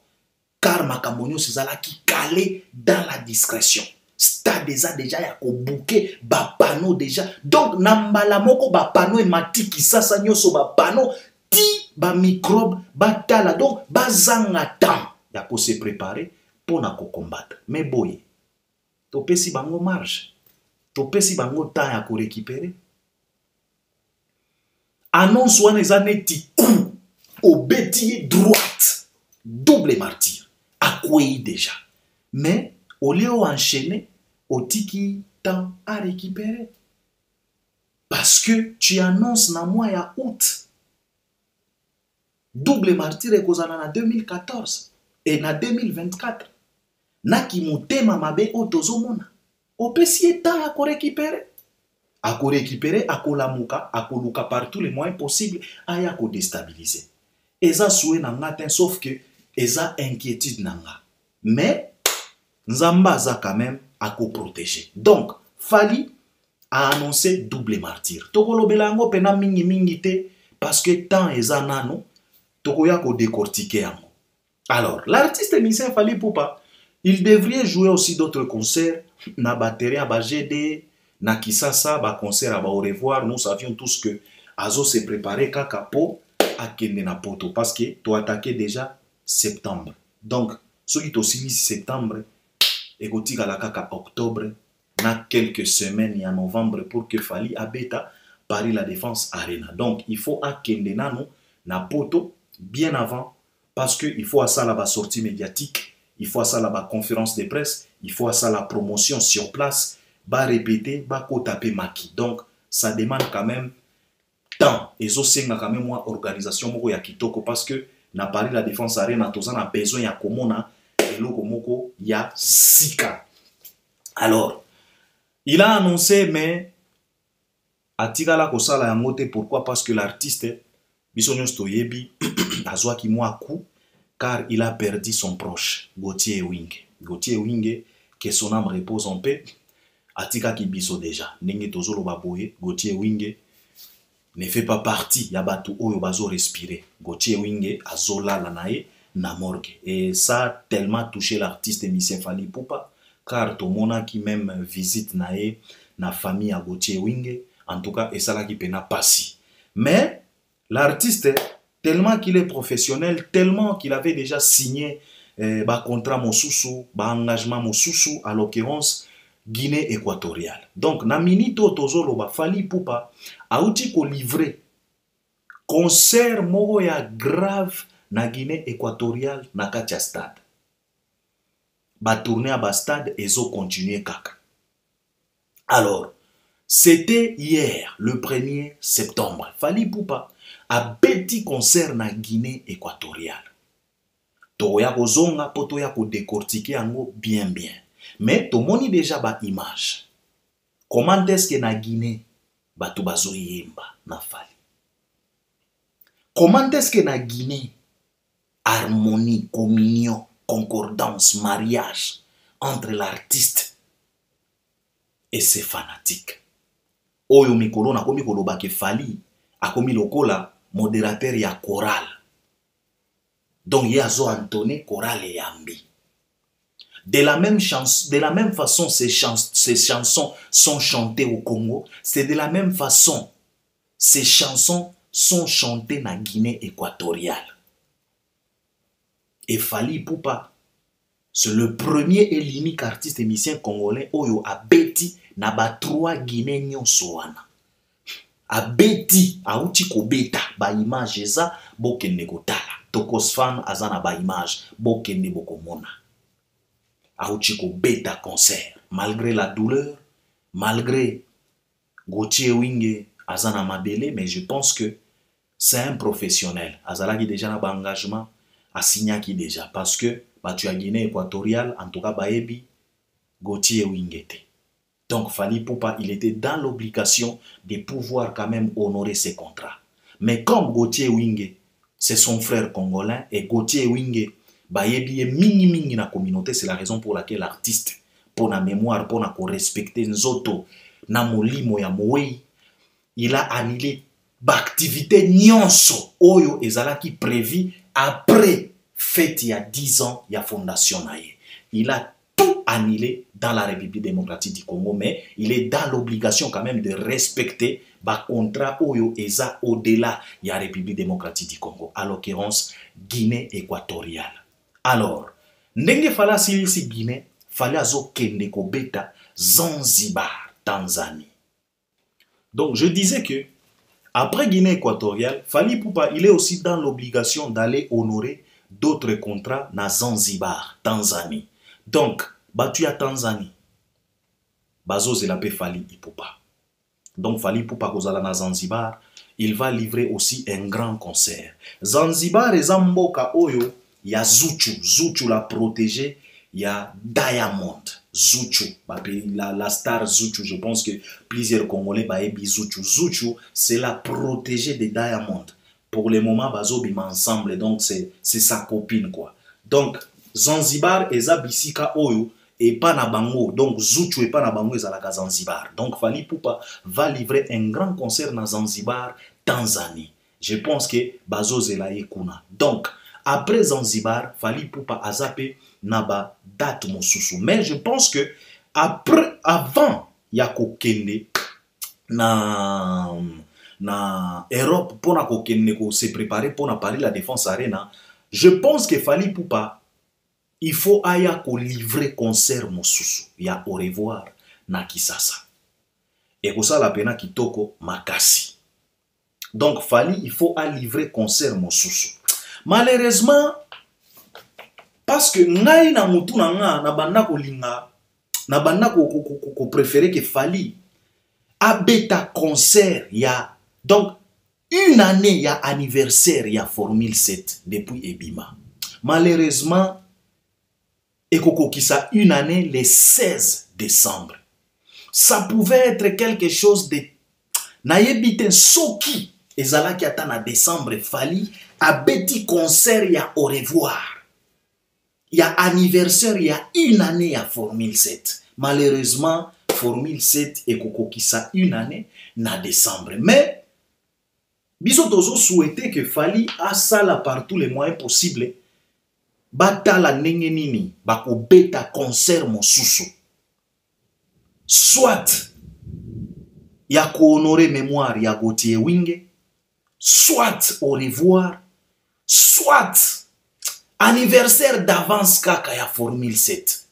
[SPEAKER 2] Car makambo nyonso ezalaki calé dans la discrétion. Stade déjà ya ko bouquet ba panneau déjà. Donc nambala moko ba panneau et matiki sasa nyonso ba panneau ti ba microbe ba tala donc ba zanga temps ya ko se préparer pour na ko combattre. Mais boye to pesi bango marge. To pesi bango temps ya ko récupérer. Annonce wana ezaneti coup au bétier droite. Double martyr. À quoi déjà. Mais au lieu d'enchaîner, au tiki temps à récupérer. Parce que tu annonces dans le mois de août. Double martyr et cause en 2014 et en 2024. Na ki mutema mabe otozomona. Au pesier temps à récupérer. À récupérer, à kolamuka, à koluka par tous les moyens possibles, à ya déstabiliser. Et ça souhait n'a matin, sauf que et ça inquiétude nanga. Mais Nzamba a quand même à protéger. Donc, Fally a annoncé double martyr. Tokolo belango pena mingi mingi te parce que tant eza nano tokoya ko décortiquer yango. Alors, l'artiste musicien Fally Ipupa, il devrait jouer aussi d'autres concerts na batterie ba GD, na Kisasa ba concert à ba au revoir. Nous savions tous que Azo s'est préparé kaka po à kende na poto parce que tu attaqué déjà septembre. Donc, ceux qui aussi septembre et gotika la kaka octobre na quelques semaines en novembre pour que Fally abeta Paris La Défense Arena. Donc il faut akende nano na poto bien avant parce que il faut à ça la sortie médiatique, il faut à ça la conférence de presse, il faut à ça la promotion sur place, ba répéter, ba ko taper maki. Donc ça demande quand même temps et zo senga quand même moi organisation moko ya kitoko parce que na Paris La Défense Arena tozana besoin ya komona eloko moko ya sika. Alors, il a annoncé mais atikala kosala yango te. Pourquoi? Parce que l'artiste bisonyo stoyebi azwa ki mwa coup car il a perdu son proche Gauthier Winge. Gauthier Winge que son âme repose en paix. Atika ki biso déjà ndenge tozolo baboye Gauthier Winge ne fait pas partie ya batu oyo bazo respirer. Gauthier Winge azola la nae na morgue. Et ça a tellement touché l'artiste musicien Fally Ipupa car tout le monde qui même visite nae na famille à Gauthier Winge en tout cas et ça là qui pena passi. Mais l'artiste tellement qu'il est professionnel, tellement qu'il avait déjà signé ba contrat mosusu, ba engagement mosusu à l'occurrence Guinée équatoriale. Donc na minito tozolo ba Fally Ipupa auti ko livrer concert moko ya grave na Guinée équatoriale na katia stade. Ba tourner à ba stade et zo continuer kaka. Alors, c'était hier, le 1er septembre. Fally Ipupa a petit concert na Guinée équatoriale. Toya ko zonga poto ya ko décortiquer yango bien bien. Mais to moni déjà ba image. Comment est-ce que na Guinée, bato bazoyemba na Fally? Comment est-ce que na Guinée, harmonie, communion, concordance, mariage entre l'artiste et ses fanatiques? Oyo mikolo na komi koloba ke Fally akomi lokola modérateur ya chorale. Donc yazo Antoné chorale yambi. De la même façon, ces chansons sont chantées au Congo. C'est de la même façon, ces chansons sont chantées na Guinée équatoriale. Et Fally Ipupa, c'est le premier et l'unique artiste émissien congolais oyo abeti na ba 3 Guinée nyonso wana. Abeti auti kobeta ba image eza bokende kotala. Tokos fan azana ba image bokende bokomona. Auti kobeta concert malgré la douleur, malgré Gauthier Wingé azana mabele, mais je pense que c'est un professionnel. Azalaki déjà na ba engagement asignaki déjà parce que tu as Guinée équatoriale, en tout cas baebi Gauthier Wingé. Donc Fally Ipupa, il était dans l'obligation de pouvoir quand même honorer ses contrats. Mais comme Gauthier Wingé, c'est son frère congolais, et Gauthier Wingé, bayebi mingi na communauté, c'est la raison pour laquelle l'artiste, pour la mémoire, pour la respecter nzoto, na molimo ya moei, il a annulé l'activité nyonso oyo ezalaki prévu après fête il y a 10 ans, il y a fondation naye. Il a tout annulé dans la République démocratique du Congo, mais il est dans l'obligation quand même de respecter le contrat oyo eza au-delà de la République démocratique du Congo, à l'occurrence Guinée équatoriale. Alors, ndenge fala silisi Guinée, fala zo kende kobeta Zanzibar, Tanzanie. Donc je disais que après Guinée équatoriale, Fally Ipupa, il est aussi dans l'obligation d'aller honorer d'autres contrats na Zanzibar, Tanzanie. Donc, batu ya Tanzanie, bazo zelape Fally Ipupa. Donc, Fally Ipupa kozala na Zanzibar, il va livrer aussi un grand concert. Zanzibar et Zamboka oyo, ya Zuchu, Zuchu la protégée, ya Diamond, Zuchu, la star Zuchu, je pense que plusieurs Congolais baebi Zuchu. Zuchu, c'est la protégée de Diamond. Pour le moment, bazo bima ensemble, donc c'est sa copine quoi. Donc, Zanzibar et Zabisika oyo, et pas na bango, donc Zuchu et pas na bango ezalaka Zanzibar. Donc Fally Ipupa va livrer un grand concert na Zanzibar, Tanzanie. Je pense que bazo zela ekuna. Donc, après Zanzibar, Fally Ipupa a zappé naba date mosusu. Mais je pense que avant Yako Kende na Europe pour se préparer pour Paris la Défense Arena, je pense que Fally Ipupa il faut aya ko livrer concert mosusu ya au revoir na Kisasa. Et ko ça la pena kitoko makasi. Donc Fally il faut a livrer concert mosusu. Malheureusement parce que ngai na mutu na nga na banda ko linga na banda ko préférer que Fally a beta concert ya donc une année ya anniversaire ya Formule 7 depuis Ebima. Malheureusement Ekoko Kisa une année le 16 décembre. Ça pouvait être quelque chose de naïbite soki ezalaki ata na décembre Fally a beti concert ya au revoir. Ya anniversaire ya une année ya Formule 7. Malheureusement Formule 7 Ekoko Kisa une année na décembre. Mais biso tozo souhaiter que Fally a ça là par tous les moyens possibles. Batala ndenge nini bako beta concert mosusu. Soit ya ko honorer mémoire ya Gauthier Wingé, soit au revoir, soit anniversaire d'avance kaka ya Formule 7.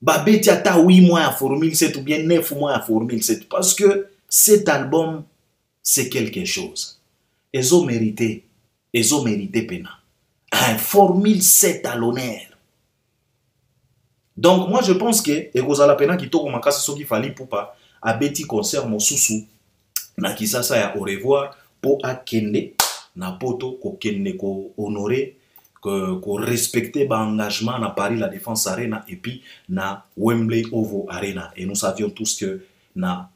[SPEAKER 2] Babeti ata 8 mois ya Formule 7 ou bien 9 mois ya Formule 7 parce que cet album c'est quelque chose. Ezo mérité pena. Un Formule 7 à l'honneur. Donc moi je pense que ekozala pena kitoko makasi soki Fally Ipupa a beti concert mosusu na Kisasa ya au revoir pour akende na poto ko kende ko honorer ko respecter ba engagement na Paris la Défense Arena et puis na Wembley Oval Arena. Et nous savions tous que na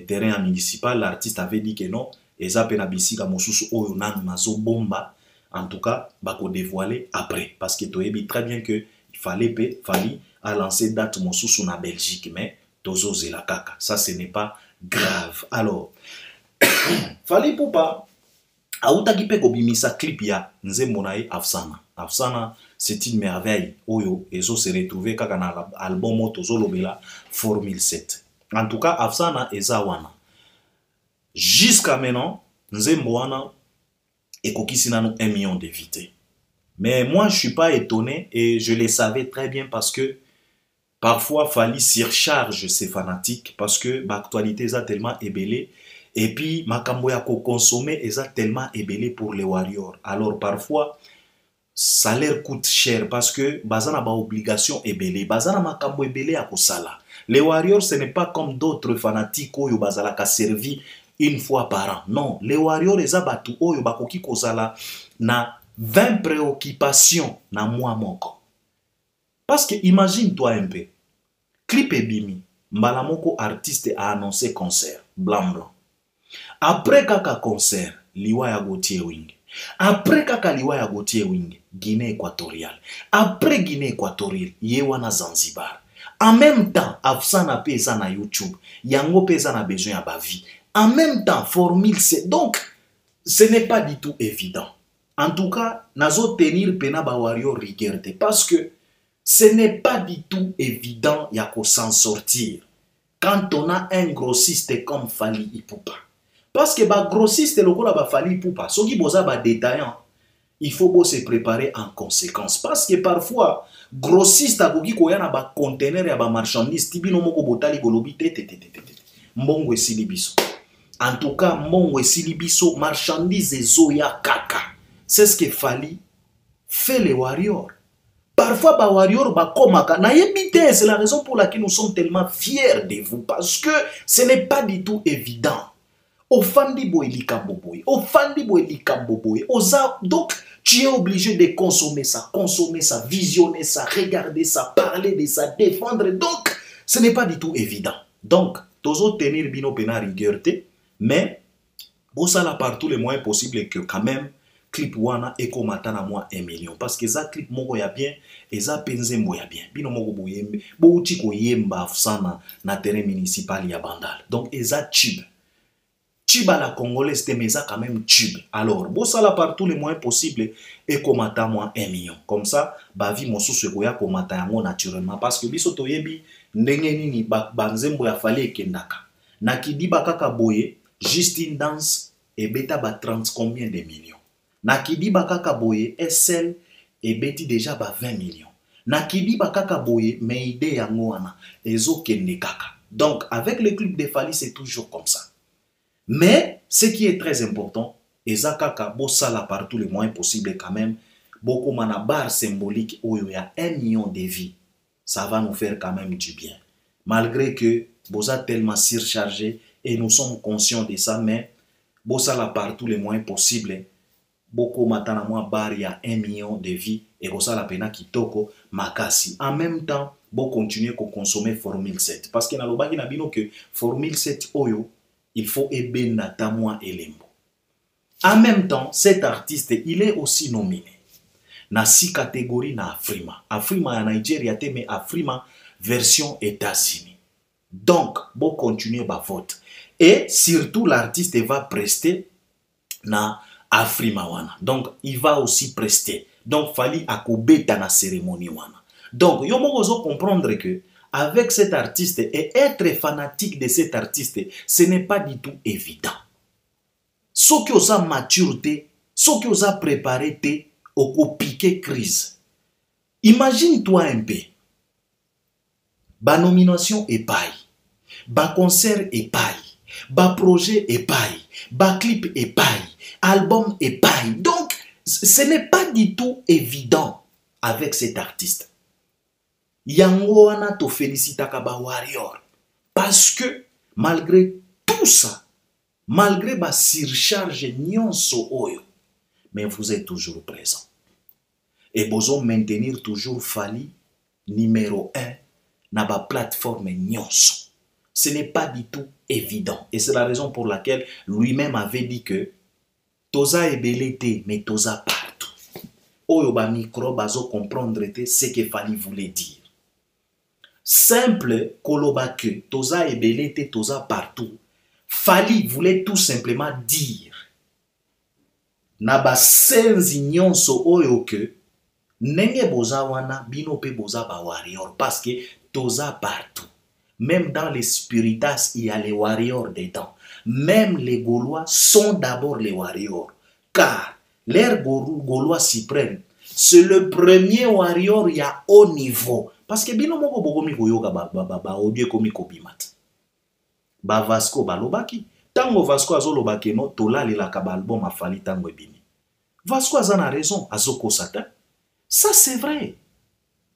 [SPEAKER 2] terrain municipal. L'artiste avait dit que non, eza pe na bisika mosusu oyo nanu nazo bomba. En tout cas, bako dévoiler après. Parce que tu sais très bien que il fallait à lancer date mosusu na Belgique, mais tozo zela kaka. Ça, ce n'est pas grave. Alors, Fally Ipupa, autaki pe kobimisa clip ya nzembo na ye Afsana. Afsana, c'est une merveille. Oyo, ezo se retrouver kaka na album tozo lobela Formule 7. En tout cas, Afsana eza wana. Jusqu'à maintenant, nzembo wana ekokisi nanu 1 million d'évités. Mais moi, je ne suis pas étonné et je le savais très bien parce que parfois, Fally surcharge ses fanatiques parce que l'actualité est tellement ébellée et puis makambo ya ko consommer est tellement ébellée pour les warriors. Alors parfois, ça leur coûte cher parce que bazana ba obligation ébellée, bazana makambo ébellé à kosala. Les warriors, ce n'est pas comme d'autres fanatiques oyo bazala ka servi une fois par an. Non, les warriors les abatu oyo bakoki kozala na 20 préoccupations na moi moko. Parce que imagine-toi un peu. Clip ebimi, mbala moko artiste a annoncé concert, blanc. Après kaka concert, liwa ya Gauthier Wing. Après kaka liwa ya Gauthier Wing, Guinée équatoriale. Après Guinée équatoriale, yewana Zanzibar. En même temps, Afsana pesa na YouTube, yango pesa na besoin ya ba vie. En même temps, Formule 7. Donc, ce n'est pas du tout évident. En tout cas, nazo tenir pena ba warrior rigueur parce que ce n'est pas du tout évident yako s'en sortir quand on a un grossiste comme Fally Ipupa. Parce que ba grossiste lokola ba Fally Ipupa, soki boza ba détaillant, il faut se préparer en conséquence. Parce que parfois, grossiste akoki koya na ba conteneur ya ba marchandise tibino moko botali golobi mbongo esili biso. En tout cas, mbongo esili biso marchandise ezoya kaka. C'est ce que Fally fait les warriors. Parfois, les warriors bakomaka na yebite, c'est la raison pour laquelle nous sommes tellement fiers de vous parce que ce n'est pas du tout évident. Ofandi boelika boboy, ofandi boelika boboy. Donc, tu es obligé de consommer ça, visionner ça, regarder ça, parler de ça, défendre. Donc, ce n'est pas du tout évident. Donc, tozo tenir bino pena rigueureté, mais bon ça là par tous les moyens possibles que quand même clip wana eko matana moi 1 million parce que ça clip moko ya bien et ça penzembo ya bien bino moko boyembe bo uti ko yemba Afsana na terrain municipal ya Bandal. Donc eza tube à la congolaise mais ça quand même tube. Alors bon ça là par tous les moyens possibles eko mata moi 1 million. Comme ça ba vie mosusu ko ya ko mata yango naturellement parce que biso toyebi ndenge nini banzembo ya Fally ekendaka na kidiba kaka boye juste une danse et beta ba 30 combien de millions. Na kidiba kaka boye SL et beti déjà ba 20 millions. Na kidiba kaka boye mais idée yango wana ezo kende kaka. Donc avec le clip de Fally c'est toujours comme ça. Mais ce qui est très important, eza kaka bosala par tous les moyens possibles quand même. Beaucoup mana barre symbolique où il y a 1 million de vies. Ça va nous faire quand même du bien. Malgré que bosa tellement surchargé et nous sommes conscients de ça, mais bosala par tous les moyens possibles. Beaucoup matana moi bar il y a 1 million de vies et bosala pena kitoko makasi. En même temps, bon continuer à consommer Formule 7 parce que na lobaki na bino que Formule 7 oyo il faut ebena tamwa elembo. En même temps, cet artiste il est aussi nominé na 6 catégories na Afrima. Afrima ya Nigeria te mais Afrima version États-Unis. Donc, bon continuer ba vote. Et surtout l'artiste va prester na Afrima wana. Donc, il va aussi prester. Donc, Fally akobeta na cérémonie wana. Donc, yo moko comprendre que avec cet artiste et être fanatique de cet artiste, ce n'est pas du tout évident. Ce qui osa maturité, ce qui osa préparé te au piqué crise. Imagine-toi un peu. Ba nomination est paille. Ba concert est paille. Ba projet est paille. Ba clip est paille. Album est paille. Donc, ce n'est pas du tout évident avec cet artiste. Yango wana to félicitaka ba warrior. Parce que, malgré tout ça, malgré ba surcharge nyonso oyo, mais vous êtes toujours présent. Et vous maintenir toujours Fally numéro 1 na ba plateforme nyonso. Ce n'est pas du tout évident. Et c'est la raison pour laquelle lui-même avait dit que Toza ebelete, mais Toza partout. Oyo ba micro bazo comprendre ce que Fali voulait dire. Simple koloba que Toza ebelete, Toza partout. Fali voulait tout simplement dire na ba senzi nyonso oyo que nenge boza wana bino pe boza ba warrior parce que Toza partout. Même dans les spiritas, il y a les warriors dedans. Même les Gaulois sont d'abord les warriors. Car l'ère Gaulois suprême, c'est le premier warrior il y a haut niveau. Parce que bino moko bokomi koyoga ba odie komi kobimat. Ba Vasco balobaki. Tango Vasco azolobaki no tola lelaka ba album afali tango ebimi. Vasco azana raison azoko satan. Ça c'est vrai.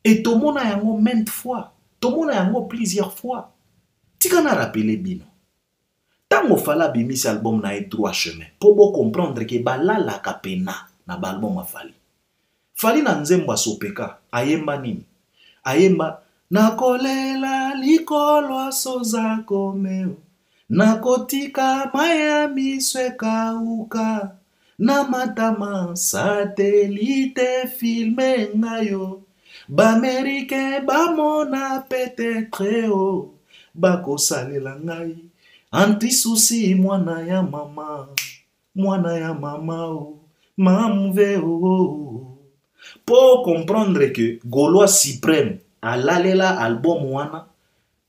[SPEAKER 2] Et tout le monde a yango maintes fois. Tout le monde a yango plusieurs fois. Tika na rappelé bino. Tango fala bimisi album na droit chemin. Pour bon comprendre que bala la kapena na album afali. Fali na nzembo asopeka. Ayemba nini? Ayemba nakolela likolo asoza komeo. Nakotika Miami sweka uka. Na matama satellite filme ngayo. B'Américain bamona peut-être o bako salela ngai anti souci mwana ya mama o mamve o. Pour comprendre que Gaulois suprême alalela album wana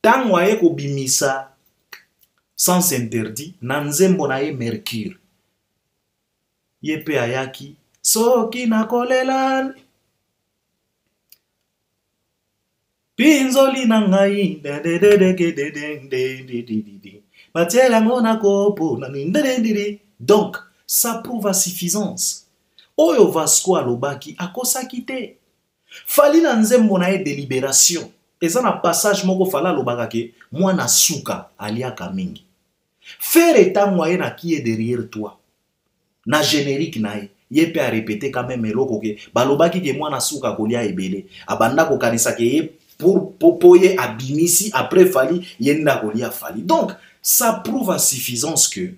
[SPEAKER 2] tango aye ko bimisa sans interdit na nzembo na ye Mercure yepe ayaki soki nakolela Pinzoli na ngai donc ça prouve à suffisance. Oyo Vasco alobaki akosaki te. Fali na nzembo na ye délibération. Eza na passage moko fala alobaka ke mwana suka aliaka mingi. Faire etango aye na qui est derrière toi. Na générique na ye. Yepe a répété quand même eloko ke balobaki ke mwana suka kolia ebele. Abanda ko kanisa ke ye pour popoye abinisi après Fali yenda kolia Fali. Donc ça prouve à suffisance que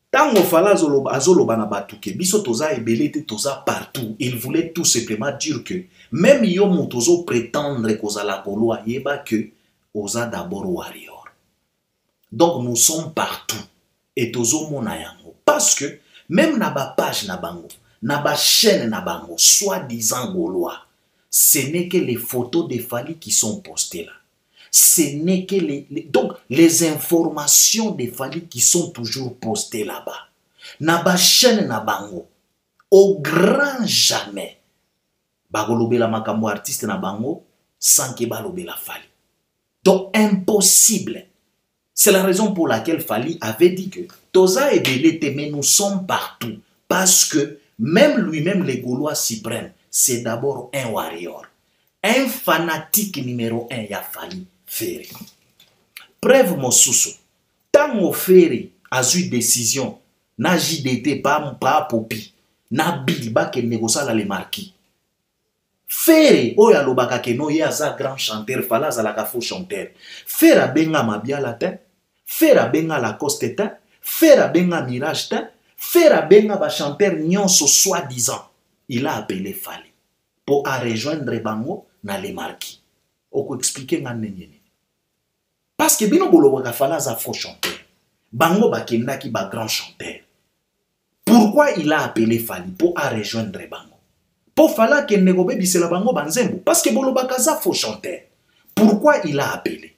[SPEAKER 2] tango fala azoloba na batuke biso toza ebele te toza partout. Il voulait tout simplement dire que même yo motozo prétendre kozala Gaulois yeba que oza d'abord warrior. Donc nous sommes partout et tozo mona yango parce que même na ba page na bango na ba chaîne na bango soi-disant Gaulois, ce n'est que les photos de Fali qui sont postées là. Ce n'est que donc les informations de Fali qui sont toujours postées là-bas. Naba chaîne na bango. Au grand jamais. Bagolobe la makambo artiste na bango sans que balobe la Fali. Donc impossible. C'est la raison pour laquelle Fali avait dit que Toza et Belete, mais nous sommes partout. Parce que même lui-même, les Gaulois suprêmes, c'est d'abord un warrior. Un fanatique numéro 1, ya Fali Ferry. Preuve mosusu. Tango Ferry a eu décision, na JDT, pas Popi, na Bilba qui négocia la le marquis. Ferry, oya lobaka ke no ya za grand chanteur, fala za la faux chanteur. Ferry benga mabia latin, Ferry benga la coste ta, Ferry benga mirage ta, Ferry benga ba chanteur nyonso soi-disant. Il a appelé Fali pour rejoindre bango na les marquis. Oko expliquer nga nyenyene. Parce que bino bolo waka fala za faux chanteur. Bango bakenda ki ba grand chanteur. Pourquoi il a appelé Fali pour rejoindre bango? Pour fala ke negobe bisela bango banzembo parce que bolo baka za faux chanteur. Pourquoi il a appelé?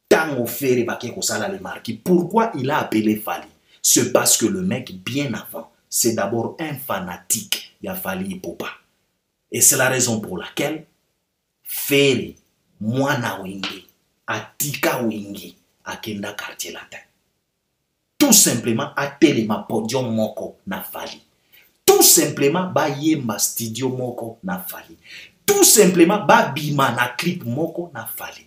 [SPEAKER 2] Tango Ferry bake ko sala les marquis. Pourquoi il a appelé Fali? C'est parce que le mec bien avant, c'est d'abord un fanatique. Il a Fali Ipupa. Et c'est la raison pour laquelle Ferry, Mwana Wingi, Atika Wingi, Akenda quartier latin. Tout simplement, a telema podium moko na Fali. Tout simplement, ba yemba studio moko na Fali. Tout simplement, ba bima na clip moko na Fali.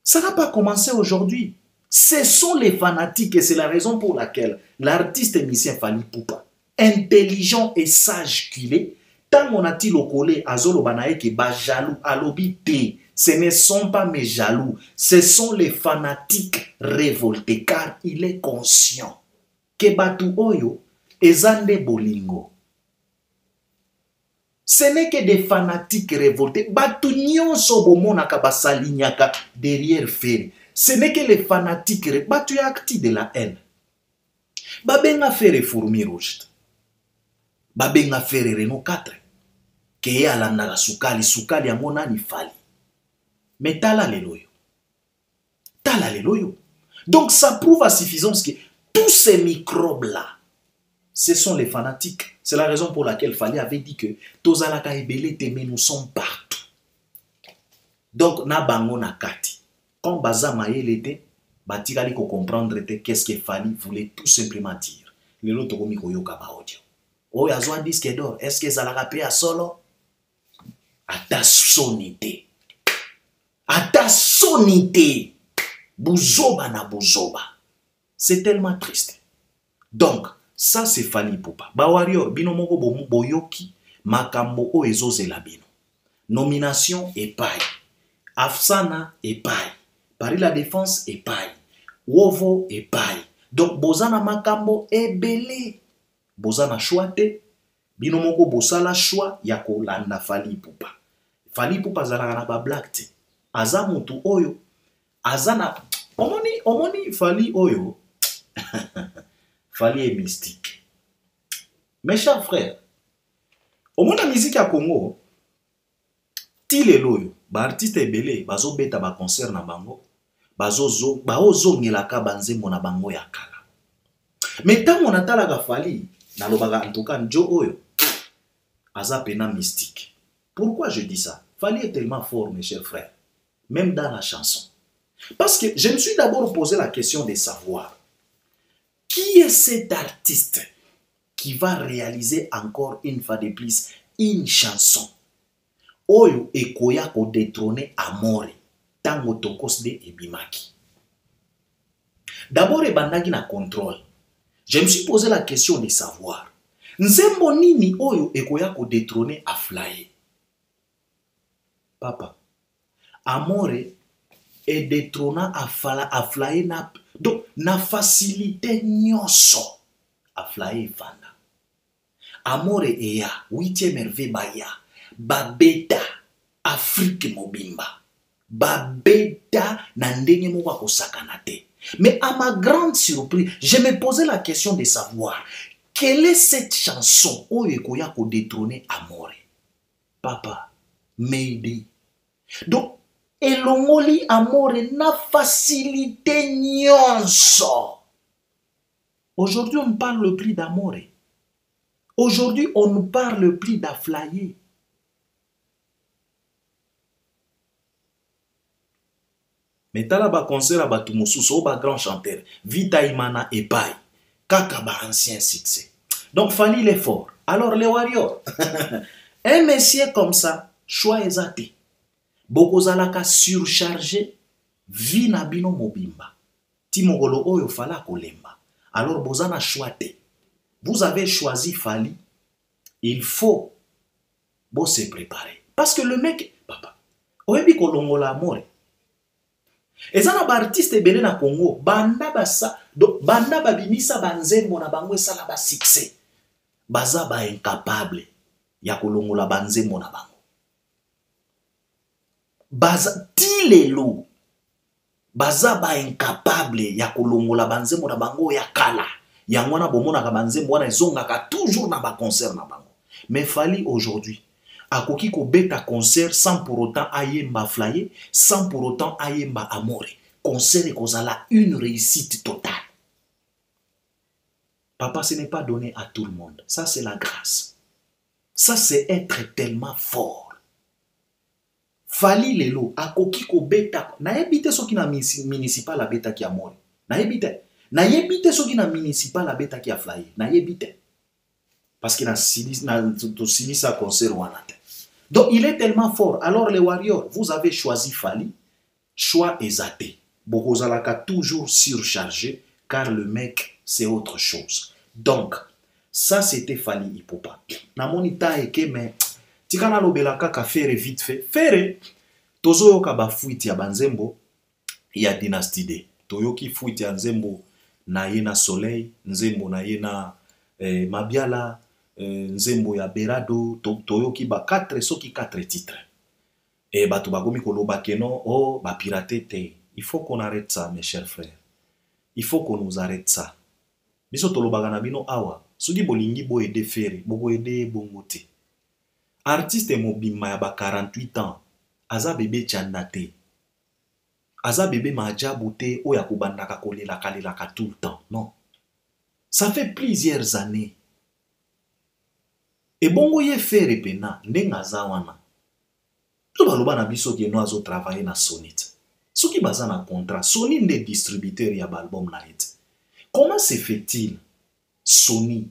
[SPEAKER 2] Ça n'a pas commencé aujourd'hui. Ce sont les fanatiques et c'est la raison pour laquelle l'artiste émissien Fali Ipupa, intelligent et sage qu'il est, tant on a dit le collé à Zolo Banae qui ba jaloux alobi te Ce ne sont pas mes jaloux, ce sont les fanatiques révoltés, car il est conscient que batu oyo ezande bolingo. Ce n'est que des fanatiques révoltés. Batu nyonso bomonaka basalignaka derrière Ferré. Ce n'est que les fanatiques révoltés. Batu ya acti de la haine. Babenga Ferré fourmi rouge. Babenga Ferré Renault 4. Keye alandaka sukali, sukali yango nani fali. Mais tala leloyo. Tala leloyo. Donc ça prouve à suffisance que tous ces microbes-là, ce sont les fanatiques. C'est la raison pour laquelle Fali avait dit que Tozalaka ebele teme, nous sommes partout. Donc, na bango na kati. Quand Baza Maye l'était, Batikali ko comprendre qu'est-ce que Fali voulait tout simplement dire. Le loto komi koyoka ba audio. Oh, yazwa disque d'or. Est-ce que Zalaka pe a solo? Ata sonité. Ata sonité. Buzoba na buzoba. C'est tellement triste. Donc, ça c'est Fali Ipupa. Bawario, bino moko boyoki, makambo o ezozela bino. Nomination epai. Afsana epai. Paris la Défense epai. Wovo epai. Donc, bozana makambo ebele. Bozana choite. Bino moko bosala choix ya kolanda Fali Ipupa. Fali Ipupa zalaka na ba black te. Aza mutu oyo. Azana. Omoni Fali oyo. Fali est mystique. Mes chers frères, au monde de la musique à Congo, tile loyo, ba artiste ebele, bazo beta ba concert na bango, bazo ngelaka banzembo na bango ya kala. Mais tant on atala ga Fali, na lobaka en tout cas njo oyo, aza pena mystique. Pourquoi je dis ça? Fali est tellement fort, mes chers frères, même dans la chanson. Parce que je me suis d'abord posé la question de savoir qui est cet artiste qui va réaliser encore une fois de plus une chanson oyo ekoya ko détrôner Amore tango tokos de ebimaki. D'abord ebandaki na contrôle. Je me suis posé la question de savoir nzembo nini oyo ekoya ko détrôner Aflaye. Papa, Amore et détrônant Aflaye na donc na facilité nyonso Aflaye fanda. Amore eya 8e merveille baya babeta Afrique mobimba babeta na ndenge moko kosakana te. Mais à ma grande surprise, je me posais la question de savoir quelle est cette chanson oyo ekoya ko détrôner Amore. Papa, Mayday. Donc elongoli Amore na facilité nyonso. Aujourd'hui, on parle le prix d'Amore. Aujourd'hui, on nous parle le prix d'Aflaye. Mais tala ba concert ba tumususo ba grand chanteur, Vita Imana Epai, kaka ba ancien succès. Donc Fali il est fort. Alors les warriors, un messieur comme ça, choix ezate. Bokozalaka surchargé, vina bino mobimba. Timogolo oyo fala kolemba. Alors bozana choite. Vous avez choisi Fali. Il faut se préparer. Parce que le mec, papa, oyebi kolongola Amore. Ezana ba artiste ebele na Congo, banda basa, banda babimisa banzembo na bango esala ba succès. Baza ba incapable ya kolongola banzembo na bango. Baza tilelo. Baza ba incapable ya kolongola banzembo na bango ya kala. Yango na bomona ka banzembo wana ezongaka toujours na ba concert na bango. Mais Fali aujourd'hui akoki ko beta concert sans pour autant ayemba Aflaye, sans pour autant ayemba Amore. Concert et kozala une réussite totale. Papa, ce n'est pas donné à tout le monde. Ça c'est la grâce. Ça c'est être tellement fort. Fali lelo akoki ko beta na ebite soki na municipal la beta ki Amore. Na ebite. Na ebite soki na municipal la beta ki Aflaye. Na ebite. Parce que na silisa concert wana te. Donc il est tellement fort. Alors les warriors, vous avez choisi Fali. Choix exaté. Bokozalaka toujours surchargé car le mec c'est autre chose. Donc ça c'était Fali Ipupa. Na monita eke mais tikana lobelaka ka faire vite fait. Faire tozoyoka ba fuite ya banzembo ya dynastie D. Toyoki fuite ya nzembo na ye na Soleil, nzembo na ye na Mabiala, nzembo ya Berado, toyoki ba 4 soki 4 titres. Et batu bagomi koloba keno oh ba pirater te. Il faut qu'on arrête ça mes chers frères. Il faut qu'on nous arrête ça. Biso tolobaka na bino awa, soki bolingi bo aider Ferry, bo aider bongo te. Artiste mobima ya ba 48 ans, aza bébé tchanda te. Aza bébé majabu te oya kubandaka kolela kalelaka tout le temps. Non. Ça fait plusieurs années. Et bongo ye Ferry pena ndenga aza wana. To baloba na biso ke no azo travailler na Sonit. Soki baza na contrat, Sony nde distributeur ya album na et. Comment se fait-il Sony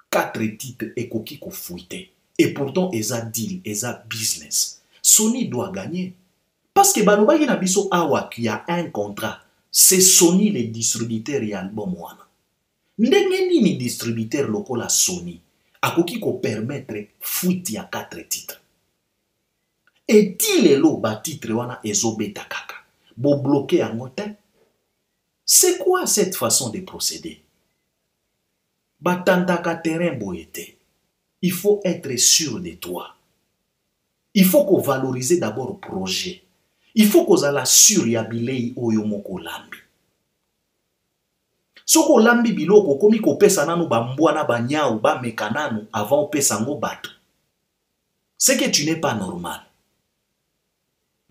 [SPEAKER 2] 4 titres ekoki ko fuite et pourtant eza deal, eza business. Sony doit gagner parce que baloba na biso awa qui a un contrat, c'est Sony le distributeur ya album wana. Ndenge nini distributeur lokola Sony akoki ko permettre fuite ya 4 titres. Et ti lelo ba titre wana ezobeta kaka. Bo bloquer en hôtel. C'est quoi cette façon de procéder? Batandaka terrain boete. Il faut être sûr de toi. Il faut qu'on valorise d'abord le projet. Il faut qu'on ala sûr ya bilei oyo moko lambi. Soko lambi biloko komi ko pesa nanu ba mbwana ba nyau ba mekananu avant pesa ngo bato. C'est que tu n'es pas normal.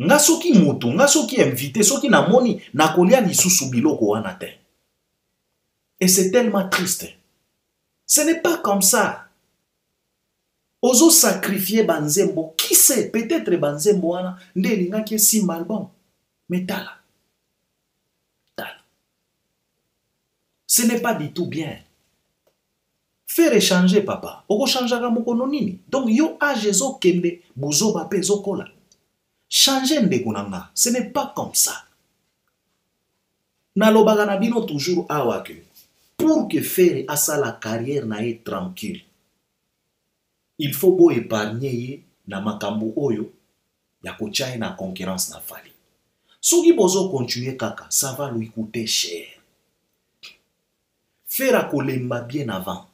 [SPEAKER 2] Nga soki mutu, nga soki invité, soki na moni na kolia lisusu biloko wana te. Et c'est tellement triste. Ce n'est pas comme ça. Ozo sacrifier banzembo, qui sait, peut-être banzembo wana nde linga ki simba album. Mais tala. Tala. Ce n'est pas du tout bien. Faire échanger papa. Oko chanjaka mokono nini. Donc yo age zo kende buzo bape zo kola. Changer ndekunanga, ce n'est pas comme ça. Nalobaga na bino toujours awa que pour que faire asa la carrière na ye tranquille, il faut bo épargner na makambo oyo ya kochai na concurrence na Fally. Soki bozo continuer kaka, ça va lui coûter cher. Faire a kolemba bien avant.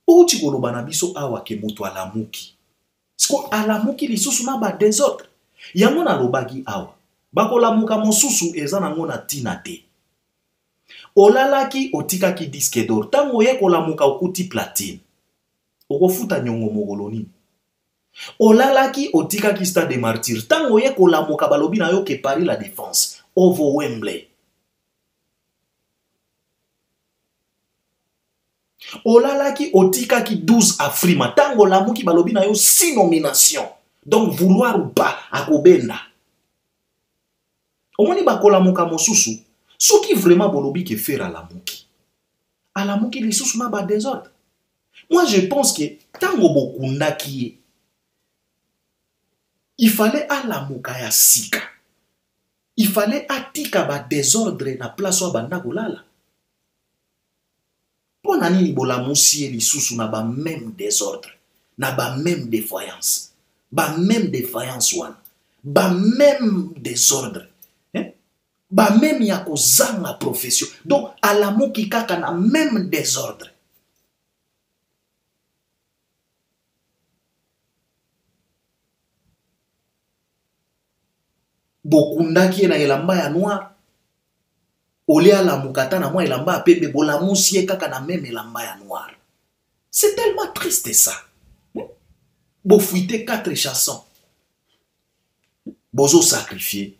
[SPEAKER 2] Ou ti koloba na biso awa ke mutu alamuki. Sko alamuki lisusu na ba désordre. Yango na lobaki awa. Bakolamuka mosusu eza nango na tina te. Olalaki otikaki disque d'or. Tango ye kolamuka okuti platine. Okofuta nyongo mogoloni. Olalaki otikaki Stade des Martyrs. Tango ye kolamuka balobi na yo ke Paris la Défense. Ovo Wembley. Olalaki otikaki 12 Afrima. Tango lamuki balobi na yo 6 nominations. Donc vouloir ou pas akobenda. Omoni bakolamuka mosusu. Soki vraiment bolobi ke faire alamuki. Alamuki lisusu na ba désordre. Moi je pense que tango bokundaki il fallait alamuka ya sika. Il fallait atika ba désordre na place wa banda kolala. Pour nani bola musie lisusu na ba même désordre, na ba même défaillance, ba même défaillance one, ba même désordre, hein? Ba même ya kozanga profession. Donc alamuki kaka na même désordre. Bokundaki na elamba ya noir. Olia la mukata na moi elamba pepe bola musie kaka na même elamba ya noir. C'est tellement triste ça. Bo fuite 4 chansons. Bozo sacrifier.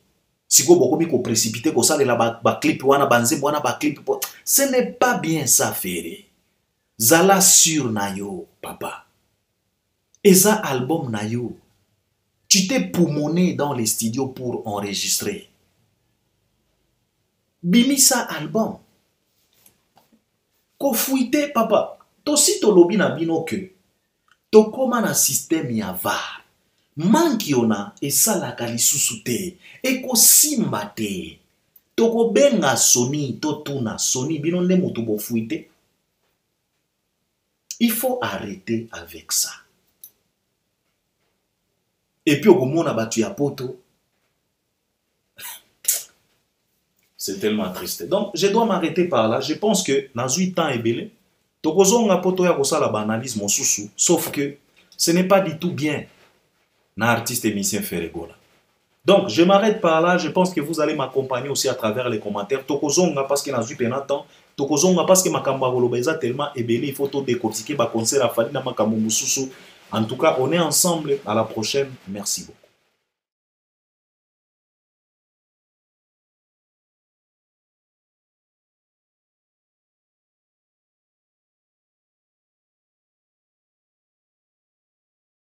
[SPEAKER 2] Siko bokomi ko précipiter ko salela ba clip wana banzembo wana ba clip. Ce n'est pas bien ça Ferry. Zala sur na yo papa. Eza album na yo. Tu t'es poumoné dans les studios pour enregistrer. Bimisa album. Ko fuite papa. Tosi tolobi na bino ke. To koma na système ya VAR. Manki ona esalaka lisusu te. Eko simba te. Toko benga Sony to tuna Sony bino nde mutu bo fuite. Il faut arrêter avec ça. Et puis, au moment où tu as poto, c'est tellement triste. Donc, je dois m'arrêter par là. Je pense que dans 8 ans et belé, tokozonga poto ya kosala banalisme mosusu, sauf que ce n'est pas du tout bien na artiste émissien Ferregola. Donc, je m'arrête par là. Je pense que vous allez m'accompagner aussi à travers les commentaires. Tokozonga parce que dans 8 ans, tokozonga parce que makamba goloba eza tellement ebelé, il faut tout décortiquer ba concert à Fally na makambo mosusu. En tout cas, on est ensemble. À la prochaine. Merci beaucoup.